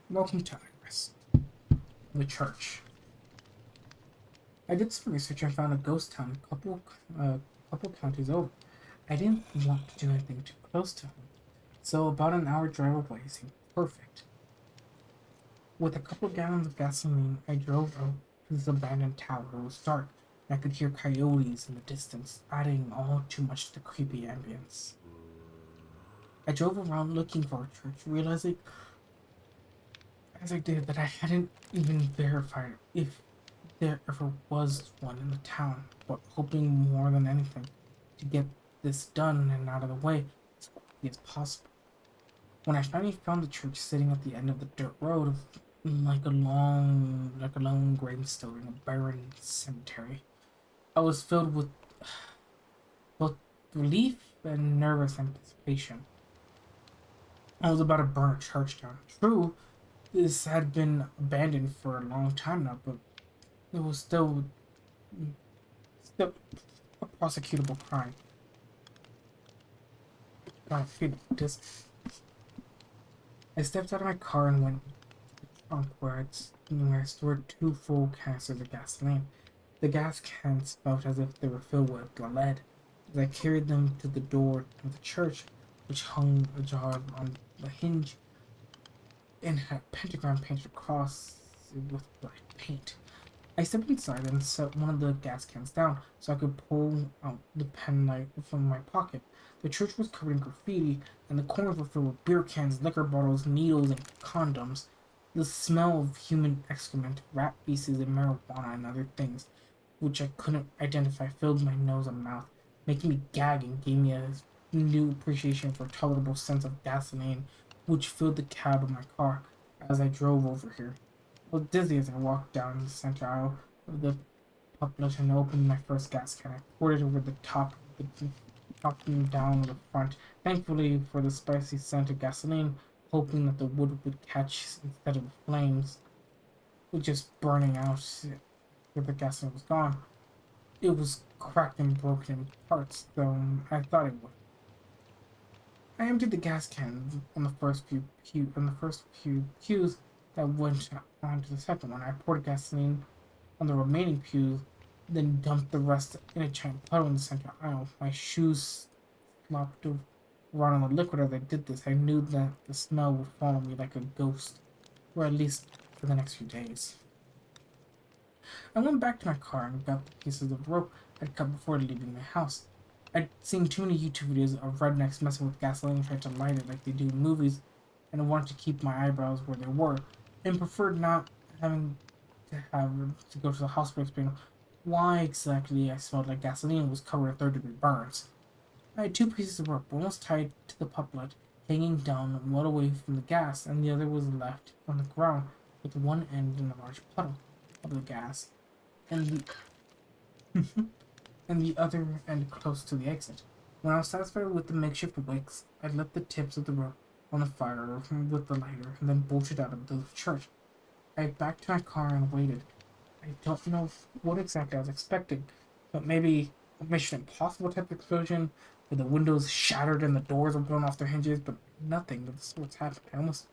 A: Welcome to Iris, the church. I did some research and found a ghost town couple counties over. I didn't want to do anything too close to home, so about an hour drive away seemed perfect. With a couple gallons of gasoline, I drove out to this abandoned tower. It was dark, and I could hear coyotes in the distance, adding all too much to the creepy ambience. I drove around looking for a church, realizing as I did that I hadn't even verified if there ever was one in the town, but hoping more than anything to get this done and out of the way as quickly as possible. When I finally found the church sitting at the end of the dirt road, like a lone gravestone in a barren cemetery, I was filled with both relief and nervous anticipation. I was about to burn a church down. True, this had been abandoned for a long time now, but it was still a prosecutable crime. God, this. I stepped out of my car and went where I stored two full canisters of gasoline. The gas cans felt as if they were filled with lead. As I carried them to the door of the church, which hung ajar on the hinge and had a pentagram painted across it with black paint. I stepped inside and set one of the gas cans down so I could pull out the penknife from my pocket. The church was covered in graffiti, and the corners were filled with beer cans, liquor bottles, needles, and condoms. The smell of human excrement, rat feces, and marijuana and other things, which I couldn't identify, filled my nose and mouth, making me gag and gave me a new appreciation for a tolerable sense of gasoline, which filled the cab of my car as I drove over here. I was dizzy as I walked down the center aisle of the population and opened my first gas can. I poured it over the top and down the front, thankfully for the spicy scent of gasoline, hoping that the wood would catch instead of the flames, which just burning out where the gasoline was gone. It was cracked and broken in parts, though I thought it would. I emptied the gas can on the first few pews that went onto the second one. I poured gasoline on the remaining pews, then dumped the rest in a giant puddle in the center aisle. My shoes slopped around on the liquid as I did this. I knew that the smell would follow me like a ghost, or at least for the next few days. I went back to my car and got the pieces of rope I'd cut before leaving my house. I'd seen too many YouTube videos of rednecks messing with gasoline trying to light it like they do in movies, and I wanted to keep my eyebrows where they were, and preferred not having have to go to the hospital to explain why exactly I smelled like gasoline and was covered in third-degree burns. I had two pieces of rope, one was tied to the puppet, hanging down one away from the gas, and the other was left on the ground with one end in a large puddle of the gas, and and the other end close to the exit. When I was satisfied with the makeshift wicks, I lit the tips of the rope on the fire with the lighter and then bolted out of the church. I backed to my car and waited. I don't know what exactly I was expecting, but maybe a Mission Impossible type explosion where the windows shattered and the doors were blown off their hinges, but nothing of the sorts happened. I almost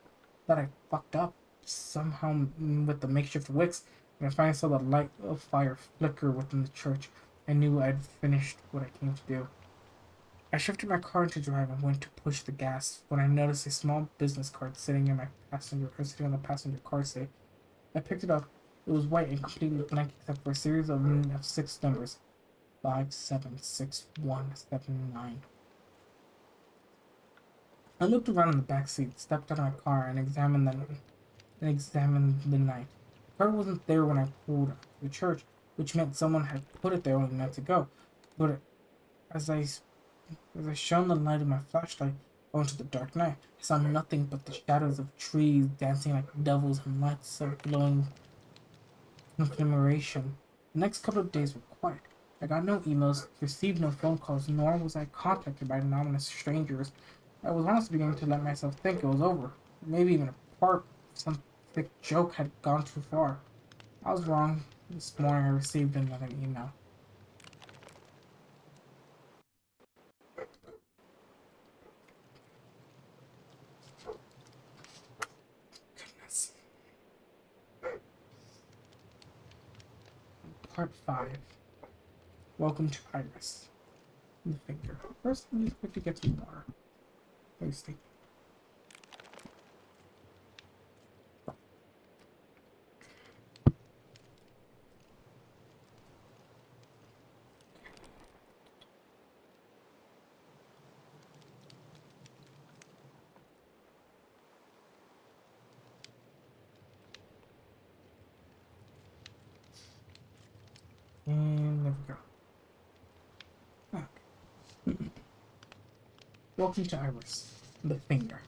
A: thought I fucked up somehow with the makeshift wicks. When I finally saw the light of fire flicker within the church, I knew I'd finished what I came to do. I shifted my car into drive and went to push the gas when I noticed a small business card sitting on the passenger car seat. I picked it up. It was white and completely blank except for a series of six numbers: 576179. I looked around in the back seat, stepped out of my car, and examined the night. The car wasn't there when I pulled up to the church, which meant someone had put it there only minutes ago. But as I as I shone the light of my flashlight out into the dark night, I saw nothing but the shadows of trees dancing like devils and lights of glowing commemoration. The next couple of days were quiet. I got no emails, received no phone calls, nor was I contacted by anonymous strangers. I was honestly beginning to let myself think it was over. Maybe even a part of some thick joke had gone too far. I was wrong. This morning I received another email. Goodness. Part 5. Welcome to Iris. The finger. First, let me just quickly get some water. Thirsty. And there we go. Okay. Welcome to Iris. The finger.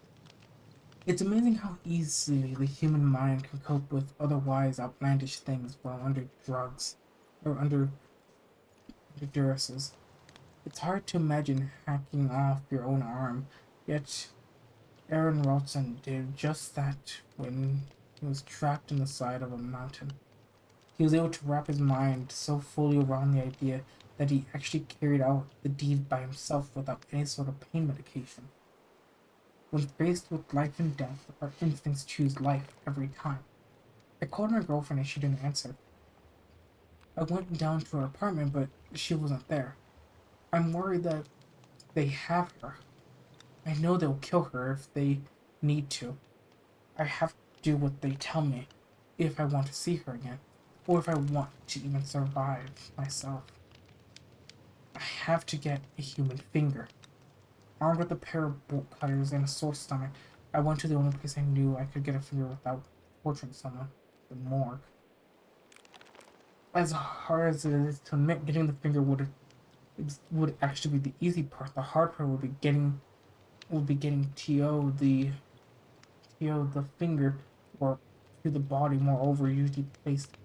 A: It's amazing how easily the human mind can cope with otherwise outlandish things while under drugs or under duruses. It's hard to imagine hacking off your own arm, yet Aaron Ralston did just that when he was trapped in the side of a mountain. He was able to wrap his mind so fully around the idea that he actually carried out the deed by himself without any sort of pain medication. When faced with life and death, our instincts choose life every time. I called my girlfriend and she didn't answer. I went down to her apartment, but she wasn't there. I'm worried that they have her. I know they'll kill her if they need to. I have to do what they tell me if I want to see her again. or if I want to even survive myself. I have to get a human finger. Armed with a pair of bolt cutters and a sore stomach, I went to the only place I knew I could get a finger without torturing someone, the morgue. As hard as it is to admit, getting the finger would actually be the easy part. The hard part would be getting to the finger or to the body. Moreover, usually placed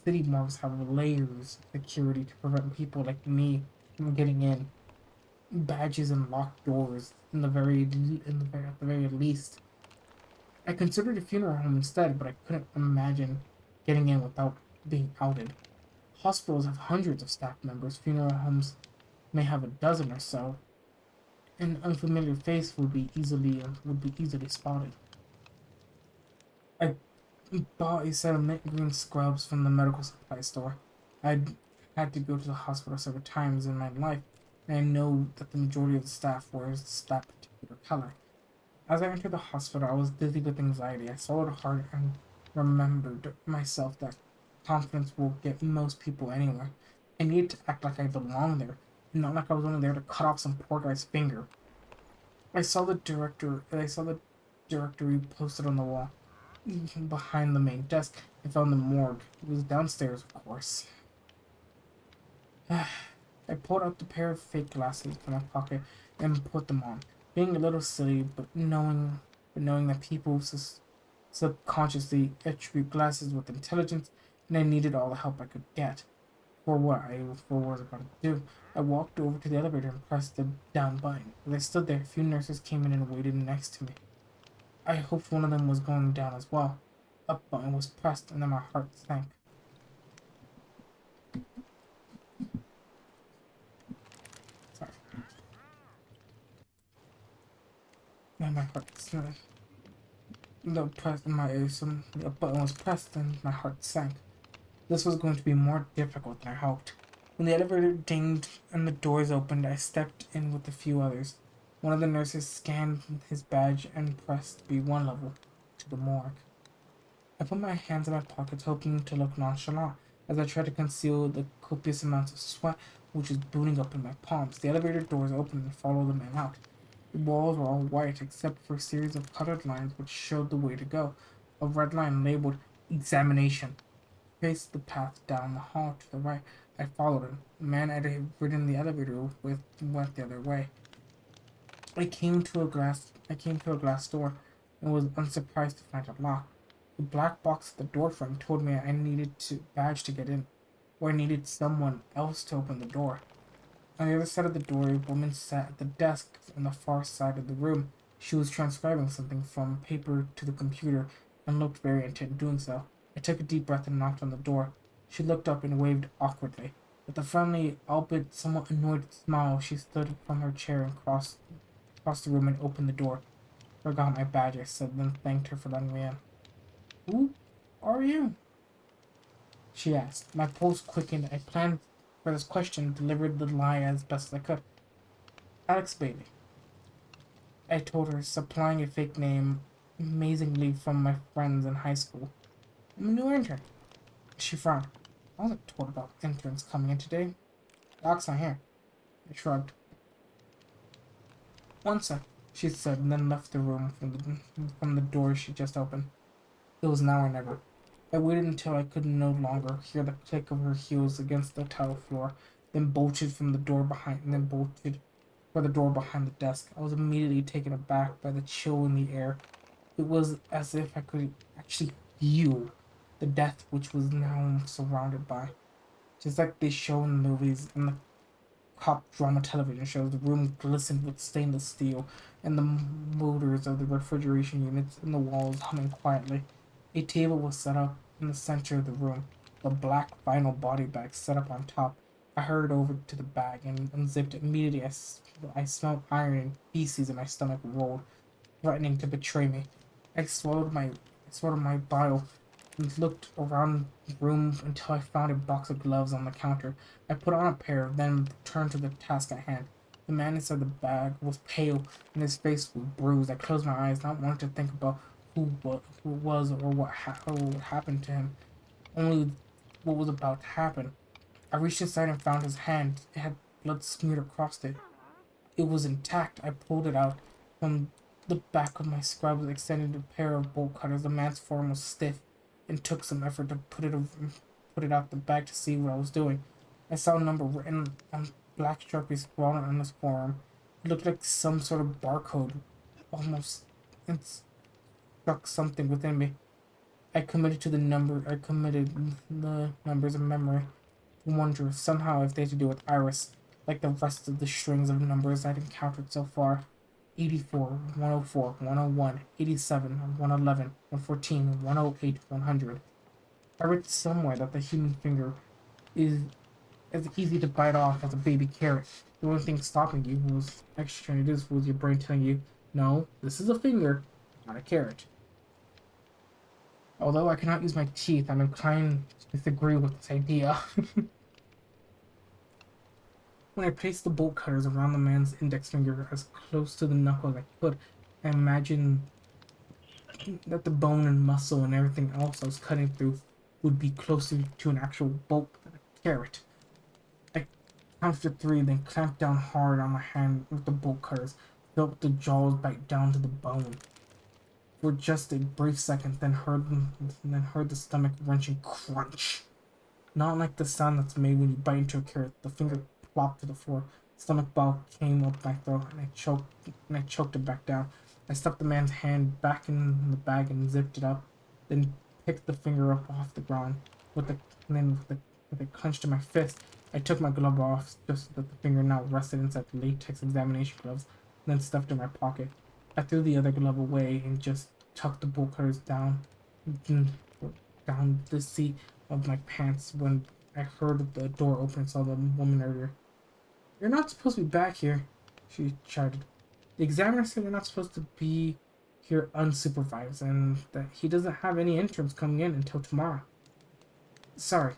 A: city morgues have layers of security to prevent people like me from getting in. Badges and locked doors. At the very least, I considered a funeral home instead, but I couldn't imagine getting in without being outed. Hospitals have hundreds of staff members. Funeral homes may have a dozen or so. An unfamiliar face would be easily spotted. I bought a set of mint green scrubs from the medical supply store. I'd had to go to the hospital several times in my life, and I know that the majority of the staff wears that particular color. As I entered the hospital, I was dizzy with anxiety. I swallowed hard and remembered myself that confidence will get most people anywhere. I needed to act like I belonged there, and not like I was only there to cut off some poor guy's finger. I saw the directory posted on the wall behind the main desk. I found the morgue. It was downstairs, of course. I pulled out the pair of fake glasses from my pocket and put them on, being a little silly, but knowing that people subconsciously attribute glasses with intelligence, and I needed all the help I could get. For what I was about to do, I walked over to the elevator and pressed the down button. As I stood there, a few nurses came in and waited next to me. I hoped one of them was going down as well. A button was pressed, and then my heart sank. Sorry, and my heart sank. The button was pressed, and my heart sank. This was going to be more difficult than I hoped. When the elevator dinged and the doors opened, I stepped in with a few others. One of the nurses scanned his badge and pressed B1 level to the morgue. I put my hands in my pockets, hoping to look nonchalant as I tried to conceal the copious amounts of sweat which was booting up in my palms. The elevator doors opened and followed the man out. The walls were all white except for a series of colored lines which showed the way to go. A red line labeled examination traced the path down the hall to the right. I followed him. The man I had ridden the elevator with went the other way. I came to a glass door and was unsurprised to find it locked. The black box at the doorframe told me I needed to badge to get in, or I needed someone else to open the door. On the other side of the door, a woman sat at the desk on the far side of the room. She was transcribing something from paper to the computer and looked very intent doing so. I took a deep breath and knocked on the door. She looked up and waved awkwardly. With a friendly, albeit somewhat annoyed smile, she stood from her chair and crossed the room and opened the door. "Forgot my badge," I said, then thanked her for letting me in. "Who are you?" she asked. My pulse quickened. I planned for this question, delivered the lie as best I could. "Alex Bailey," I told her, supplying a fake name amazingly from my friends in high school. "I'm a new intern." She frowned. "I wasn't told about interns coming in today. Doc's not here." I shrugged. "One sec," she said, and then left the room from the door she just opened. It was now or never. I waited until I could no longer hear the click of her heels against the tile floor, then bolted for the door behind the desk. I was immediately taken aback by the chill in the air. It was as if I could actually feel the death which was now surrounded by. Just like they show in the movies and the cop drama television shows, the room glistened with stainless steel, and the motors of the refrigeration units in the walls humming quietly. A table was set up in the center of the room, the black vinyl body bag set up on top. I hurried over to the bag and unzipped it. Immediately, I smelled iron and feces, and my stomach rolled, threatening to betray me. I swallowed my bile and looked around the room until I found a box of gloves on the counter. I put on a pair, then turned to the task at hand. The man inside the bag was pale and his face was bruised. I closed my eyes, not wanting to think about who was or what happened to him. Only what was about to happen. I reached inside and found his hand. It had blood smeared across it. It was intact. I pulled it out. From the back of my scrubs extended a pair of bolt cutters. The man's form was stiff and took some effort to put it out the bag to see what I was doing. I saw a number written on black sharpie scrawled on his forearm. It looked like some sort of barcode. Almost it struck something within me. I committed the numbers of memory. I wonder somehow if they had to do with Iris, like the rest of the strings of numbers I'd encountered so far. 84, 104, 101, 87, 111, 114, 108, 100. I read somewhere that the human finger is as easy to bite off as a baby carrot. The only thing stopping you was executing this was your brain telling you, no, this is a finger, not a carrot. Although I cannot use my teeth, I'm inclined to disagree with this idea. When I placed the bolt cutters around the man's index finger as close to the knuckle as I could, I imagined that the bone and muscle and everything else I was cutting through would be closer to an actual bolt than a carrot. I counted to three, then clamped down hard on my hand with the bolt cutters, felt the jaws bite down to the bone. For just a brief second, then heard the stomach wrenching crunch. Not like the sound that's made when you bite into a carrot. The finger plopped to the floor. Stomach ball came up my throat, and I choked it back down. I stuffed the man's hand back in the bag and zipped it up, then picked the finger up off the ground. With the then with it clenched in my fist, I took my glove off just so that the finger now rested inside the latex examination gloves, then stuffed it in my pocket. I threw the other glove away and just tucked the bolt cutters down the seat of my pants when I heard the door open and saw the woman earlier. You're not supposed to be back here, she shouted. The examiner said you're not supposed to be here unsupervised and that he doesn't have any interns coming in until tomorrow. Sorry,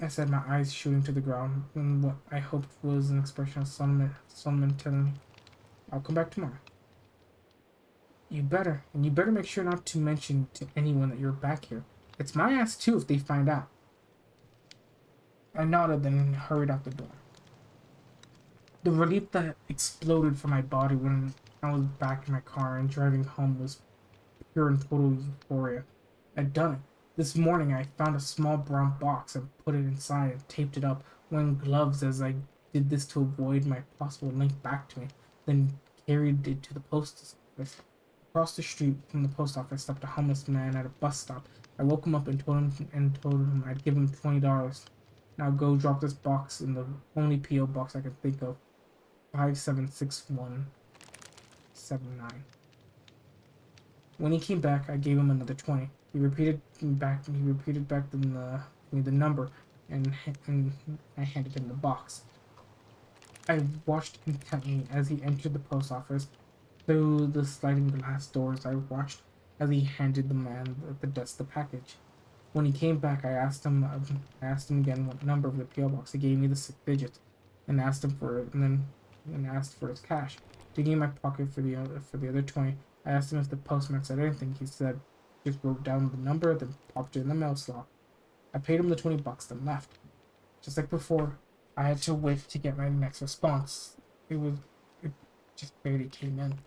A: I said, my eyes shooting to the ground in what I hoped was an expression of Solomon telling me, I'll come back tomorrow. You better, and you better make sure not to mention to anyone that you're back here. It's my ass too if they find out. I nodded, then hurried out the door. The relief that exploded from my body when I was back in my car and driving home was pure and total euphoria. I'd done it. This morning I found a small brown box and put it inside and taped it up, wearing gloves as I did this to avoid my possible link back to me, then carried it to the post office. Across the street from the post office stopped a homeless man at a bus stop. I woke him up and told him I'd give him $20. Now go drop this box in the only P.O. box I could think of. 576179. When he came back, I gave him another 20. He repeated back the number, and I handed him the box. I watched intently as he entered the post office. Through the sliding glass doors, I watched as he handed the man at the desk the package. When he came back, I asked him again what number of the PO box. He gave me the 6 digits, and asked him for it, and asked for his cash. Digging in my pocket for the other 20, I asked him if the postman said anything. He said, just wrote down the number, then popped it in the mail slot. I paid him the $20, then left. Just like before, I had to wait to get my next response. It just barely came in.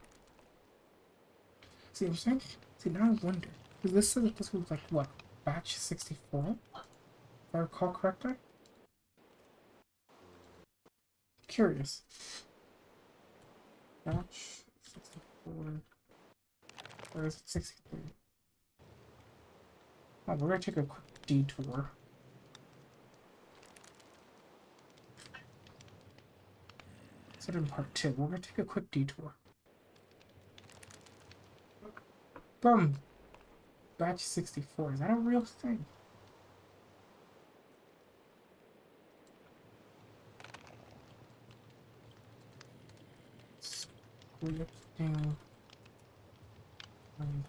A: See what I'm saying? See, now I wonder. Because this said that this was like, what, batch 64? If I recall correctly? Curious. Batch 64. Or is it 63? Oh, we're gonna take a quick detour. Set in part 2. We're gonna take a quick detour. From batch 64. Is that a real thing? Scripting language.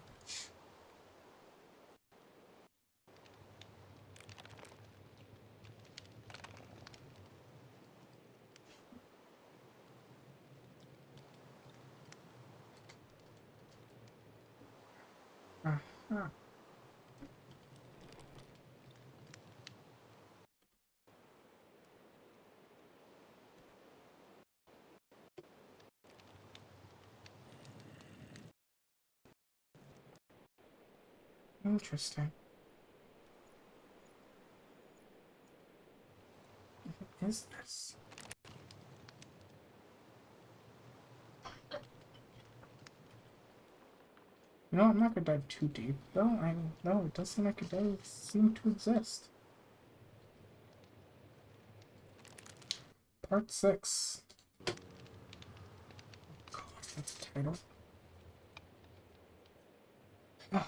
A: Uh-huh. Interesting. What is this? You know, I'm not gonna dive too deep, though. No, it does seem like it does seem to exist. Part 6. God, that's the title. Ah,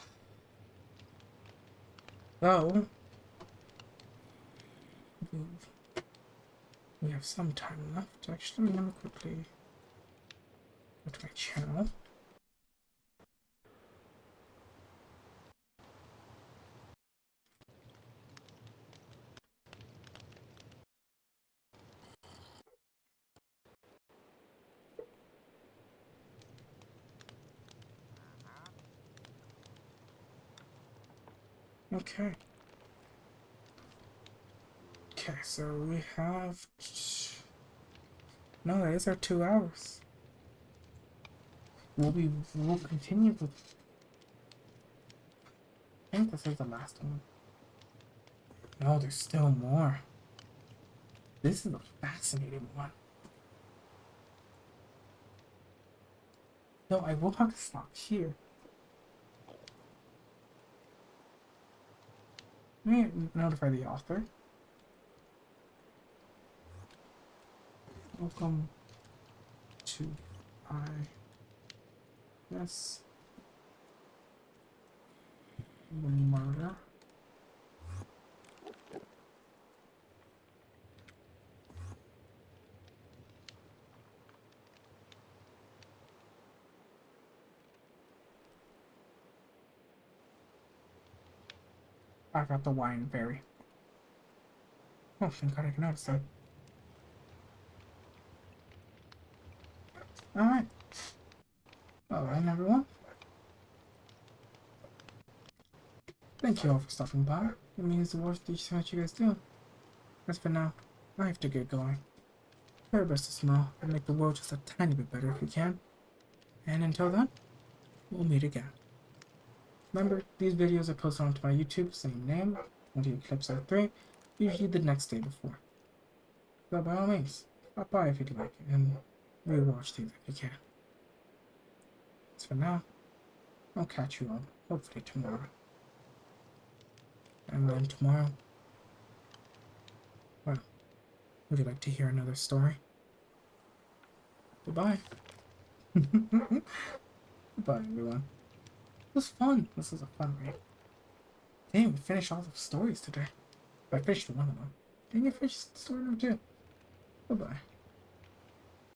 A: though, we have some time left. Actually, let me quickly go to my channel. Okay. Okay, so we have... No, that is our 2 hours. We'll continue with... I think this is the last one. No, there's still more. This is a fascinating one. No, I will have to stop here. Let me notify the author. Welcome to yes, the murder. I got the wine berry. Oh, thank God I can notice that. Alright. Alright, everyone. Thank you all for stopping by. It means the world to see what you guys do. As for now, I have to get going. Try your best to smile and make the world just a tiny bit better if you can. And until then, we'll meet again. Remember, these videos are posted onto my YouTube, same name, 20 Eclipse 03, usually the next day before. So by all means, stop by if you'd like, and rewatch these if you can. As for now, I'll catch you all, hopefully tomorrow. And then tomorrow, well, would you like to hear another story? Goodbye. Goodbye, everyone. It was fun. This was a fun read. Dang, we finished all the stories today. I finished one of them. Dang, I finished story number 2. Goodbye.